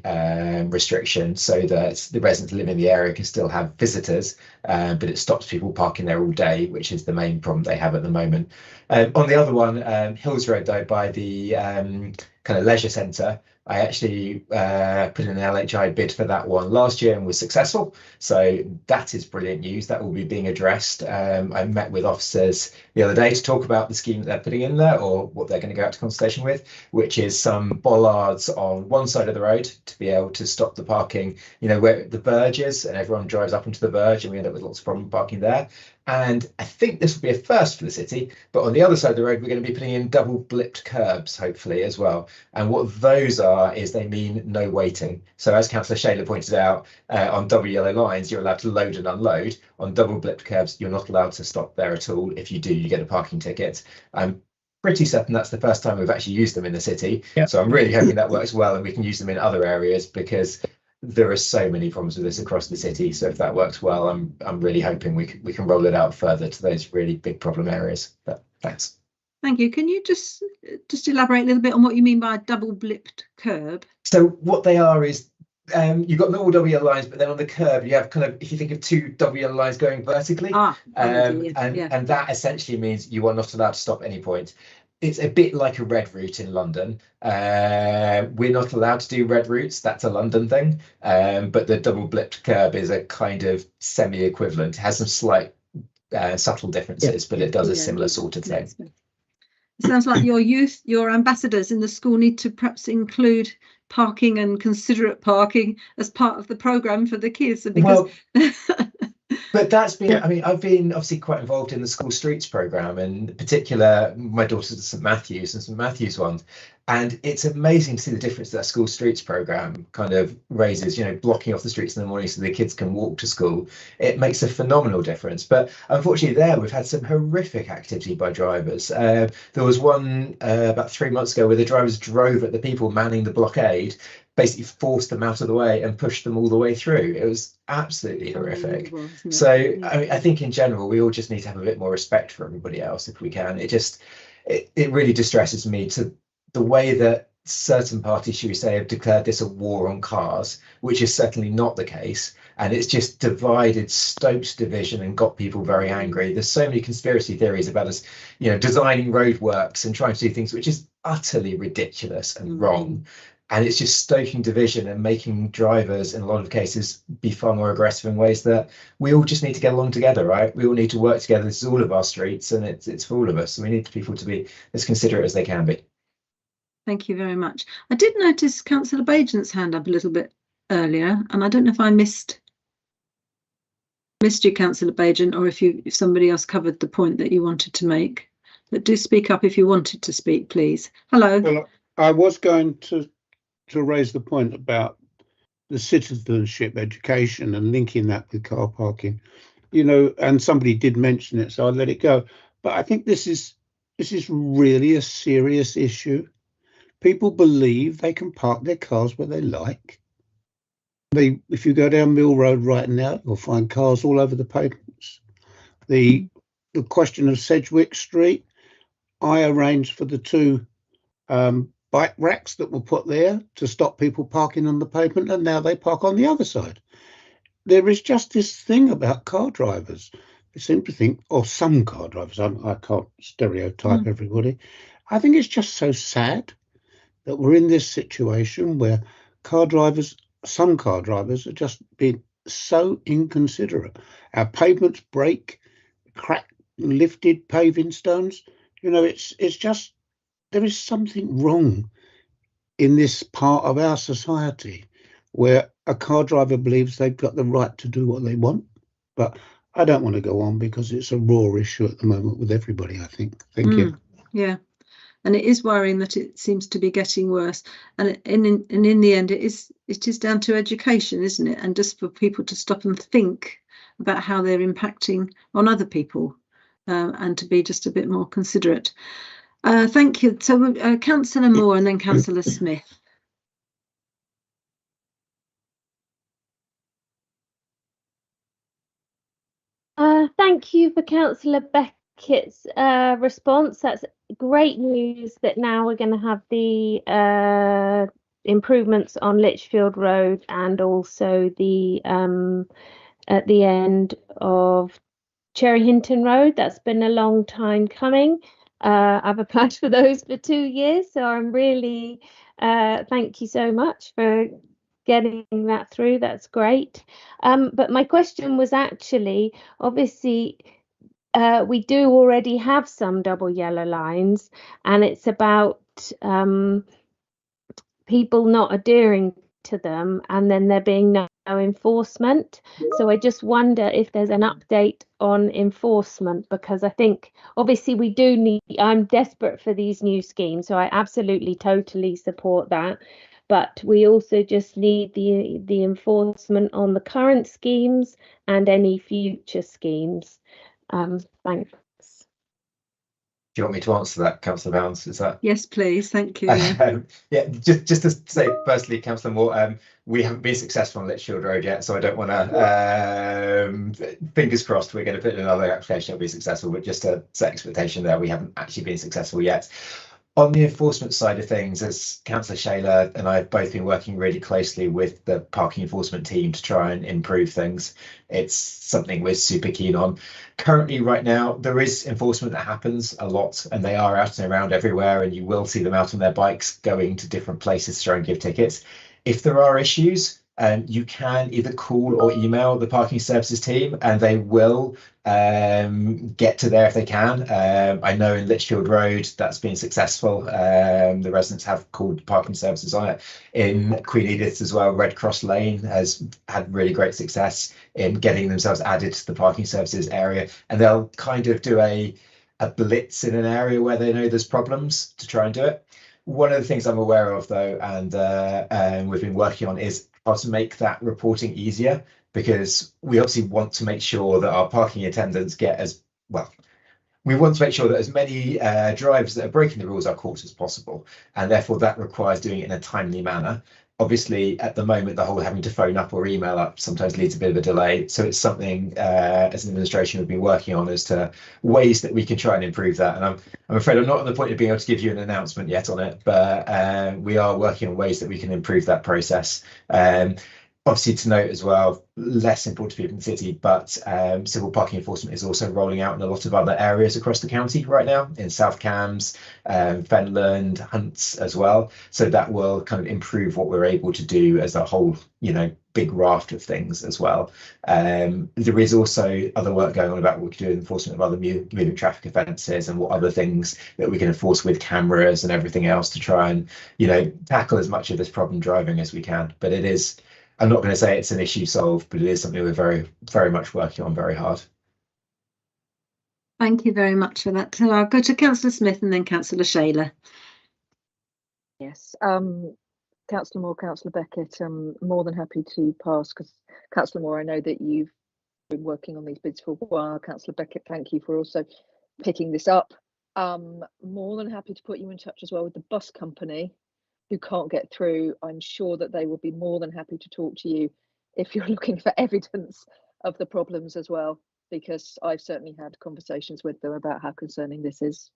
restriction, so that the residents who live in the area can still have visitors, but it stops people parking there all day, which is the main problem they have at the moment. On the other one, Hills Road though, by the kind of leisure centre, I actually put in an LHI bid for that one last year and was successful. So that is brilliant news. That will be being addressed. I met with officers the other day to talk about the scheme that they're putting in there, or what they're going to go out to consultation with, which is some bollards on one side of the road to be able to stop the parking, you know, where the verge is, and everyone drives up onto the verge and we end up with lots of problem parking there. And I think this will be a first for the city, but on the other side of the road, we're going to be putting in double blipped curbs, hopefully, as well. And what those are is they mean no waiting. So as Councillor Shayler pointed out, on double yellow lines, you're allowed to load and unload. On double blipped curbs, you're not allowed to stop there at all. If you do, you get a parking ticket. I'm pretty certain that's the first time we've actually used them in the city. Yep. So I'm really hoping that works well and we can use them in other areas, because there are so many problems with this across the city. So if that works well, I'm really hoping we can roll it out further to those really big problem areas. But thanks. Thank you. Can you just elaborate a little bit on what you mean by a double blipped curb? So what they are is you've got normal double yellow lines, but then on the curb you have kind of, if you think of two double yellow lines going vertically, and that essentially means you are not allowed to stop at any point. It's a bit like a red route in London. We're not allowed to do red routes. That's a London thing. But the double blipped curb is a kind of semi-equivalent. It has some slight subtle differences, but it does a similar sort of thing. It sounds like your youth, your ambassadors in the school need to perhaps include parking and considerate parking as part of the programme for the kids. Because but that's been, I mean, I've been obviously quite involved in the school streets programme, and in particular, my daughter's at St Matthew's and St Matthew's ones. And it's amazing to see the difference that school streets programme kind of raises, you know, blocking off the streets in the morning so the kids can walk to school. It makes a phenomenal difference. But unfortunately there, we've had some horrific activity by drivers. There was one about 3 months ago where the drivers drove at the people manning the blockade, basically forced them out of the way and pushed them all the way through. It was absolutely horrific. So I mean, I think in general, we all just need to have a bit more respect for everybody else if we can. It really distresses me to the way that certain parties, should we say, have declared this a war on cars, which is certainly not the case. And it's just divided, stoked division and got people very angry. There's so many conspiracy theories about us, you know, designing roadworks and trying to do things which is utterly ridiculous and wrong. And it's just stoking division and making drivers, in a lot of cases, be far more aggressive in ways that we all just need to get along together, right? We all need to work together. This is all of our streets, and it's for all of us. So we need people to be as considerate as they can be. Thank you very much. I did notice Councillor Bajan's hand up a little bit earlier, and I don't know if I missed you, Councillor Bajan, or if somebody else covered the point that you wanted to make. But do speak up if you wanted to speak, please. Hello. Well, I was going to raise the point about the citizenship education and linking that with car parking, you know, and somebody did mention it, so I let it go. But I think this is really a serious issue. People believe they can park their cars where they like. If you go down Mill Road right now, you'll find cars all over the pavements. The question of Sedgwick Street, I arranged for the two bike racks that were put there to stop people parking on the pavement, and now they park on the other side. There is just this thing about car drivers. They seem to think, or some car drivers, I can't stereotype everybody. I think it's just so sad that we're in this situation where some car drivers are just being so inconsiderate. Our pavements break, cracked, lifted paving stones. You know, it's just, there is something wrong in this part of our society where a car driver believes they've got the right to do what they want. But I don't want to go on because it's a raw issue at the moment with everybody, I think. Thank you. Yeah. And it is worrying that it seems to be getting worse. And in the end, it is down to education, isn't it? And just for people to stop and think about how they're impacting on other people, and to be just a bit more considerate. Thank you. So Councillor Moore and then Councillor Smith. Thank you for Councillor Beckett's response. That's great news that now we're going to have the improvements on Lichfield Road and also the at the end of Cherry Hinton Road. That's been a long time coming. I've applied for those for 2 years, so I'm really thank you so much for getting that through. That's great. But my question was actually, obviously, we do already have some double yellow lines, and it's about people not adhering to them, and then there being no enforcement. So I just wonder if there's an update on enforcement, because I think obviously we do need, I'm desperate for these new schemes, so I absolutely totally support that, but we also just need the enforcement on the current schemes and any future schemes. Thanks. Do you want me to answer that, Councillor Bounds? Is that? Yes, please. Thank you. Yeah, just to say, firstly, Councillor Moore, we haven't been successful on Lichfield Road yet, so I don't want to, fingers crossed, we're going to put in another application that'll be successful, but just to set expectation there, we haven't actually been successful yet. On the enforcement side of things, as Councillor Shayler and I have both been working really closely with the parking enforcement team to try and improve things. It's something we're super keen on. Currently, right now, there is enforcement that happens a lot, and they are out and around everywhere, and you will see them out on their bikes going to different places to try and give tickets. If there are issues, you can either call or email the parking services team, and they will get to there if they can. I know in Litchfield Road that's been successful. The residents have called parking services on it. In Queen Edith as well, Red Cross Lane has had really great success in getting themselves added to the parking services area, and they'll kind of do a blitz in an area where they know there's problems to try and do it. One of the things I'm aware of though, and we've been working on, is how to make that reporting easier, because we obviously want to make sure that our parking attendants get as well. We want to make sure that as many drivers that are breaking the rules are caught as possible, and therefore that requires doing it in a timely manner. Obviously, at the moment, the whole having to phone up or email up sometimes leads a bit of a delay. So it's something as an administration we've been working on as to ways that we can try and improve that. And I'm afraid I'm not at the point of being able to give you an announcement yet on it, but we are working on ways that we can improve that process. Obviously, to note as well, less important to people in the city, but civil parking enforcement is also rolling out in a lot of other areas across the county right now, in South Cambs, Fenland, Hunts as well. So that will kind of improve what we're able to do as a whole, big raft of things as well. There is also other work going on about what we can do in enforcement of other moving traffic offences, and what other things that we can enforce with cameras and everything else to try and, tackle as much of this problem driving as we can. But it is, I'm not going to say it's an issue solved, but it is something we're very, very much working on very hard. Thank you very much for that. So I'll go to Councillor Smith and then Councillor Shayler. Yes, Councillor Moore, Councillor Beckett, I'm more than happy to pass, because Councillor Moore, I know that you've been working on these bids for a while. Councillor Beckett, thank you for also picking this up. More than happy to put you in touch as well with the bus company who can't get through. I'm sure that they will be more than happy to talk to you if you're looking for evidence of the problems as well, because I've certainly had conversations with them about how concerning this is.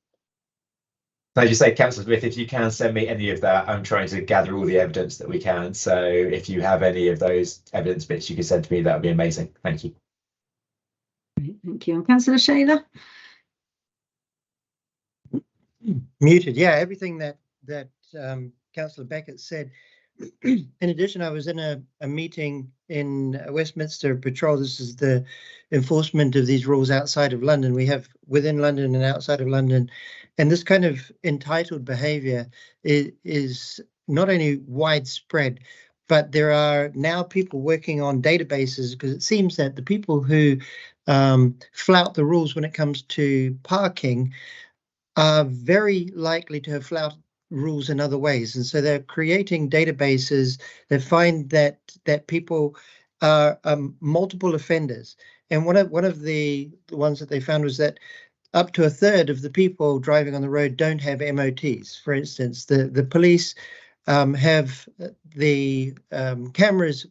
Can I just say, Councillor Smith, if you can send me any of that, I'm trying to gather all the evidence that we can. So if you have any of those evidence bits you can send to me, that would be amazing. Thank you. Thank you. And Councillor Shayler? Muted. Yeah, everything that Councillor Beckett said. In addition, I was in a meeting in Westminster Patrol. This is the enforcement of these rules outside of London. We have within London and outside of London. And this kind of entitled behaviour is not only widespread, but there are now people working on databases, because it seems that the people who flout the rules when it comes to parking are very likely to have flouted rules in other ways, and so they're creating databases that find that people are multiple offenders. And one of the ones that they found was that up to a third of the people driving on the road don't have MOTs. For instance, the police have the cameras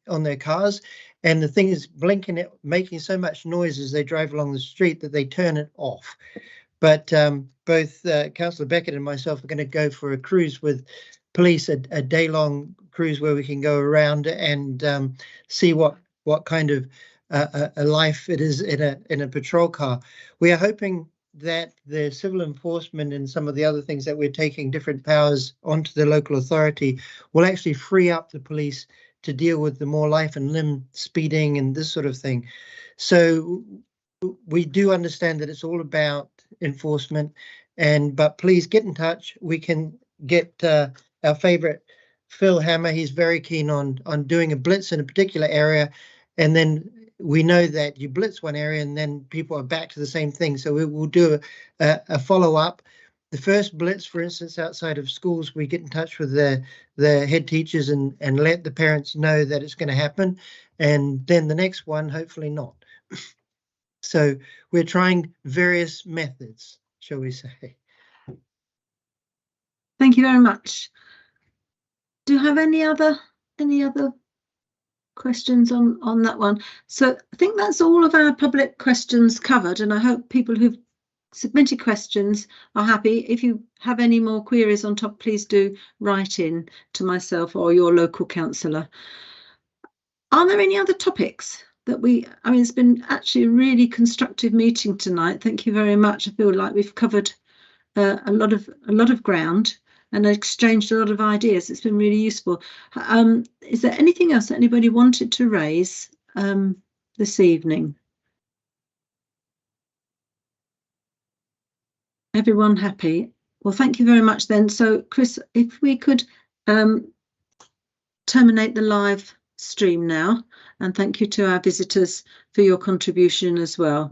on their cars, and the thing is blinking, it making so much noise as they drive along the street that they turn it off. But both Councillor Beckett and myself are going to go for a cruise with police, a day-long cruise where we can go around and see what kind of a life it is in a patrol car. We are hoping that the civil enforcement and some of the other things that we're taking different powers onto the local authority will actually free up the police to deal with the more life and limb speeding and this sort of thing. So we do understand that it's all about enforcement, but please get in touch. We can get our favourite Phil Hammer. He's very keen on doing a blitz in a particular area, and then we know that you blitz one area and then people are back to the same thing. So we will do a follow-up. The first blitz, for instance, outside of schools, we get in touch with the head teachers and let the parents know that it's going to happen, and then the next one, hopefully not. So we're trying various methods, shall we say. Thank you very much. Do you have any other questions on that one? So I think that's all of our public questions covered, and I hope people who've submitted questions are happy. If you have any more queries on top, please do write in to myself or your local councillor. Are there any other topics that I mean, it's been actually a really constructive meeting tonight. Thank you very much. I feel like we've covered a lot of ground. and exchanged a lot of ideas. It's been really useful. Is there anything else that anybody wanted to raise this evening? Everyone happy? Well, thank you very much then. So, Chris, if we could terminate the live stream now, and thank you to our visitors for your contribution as well.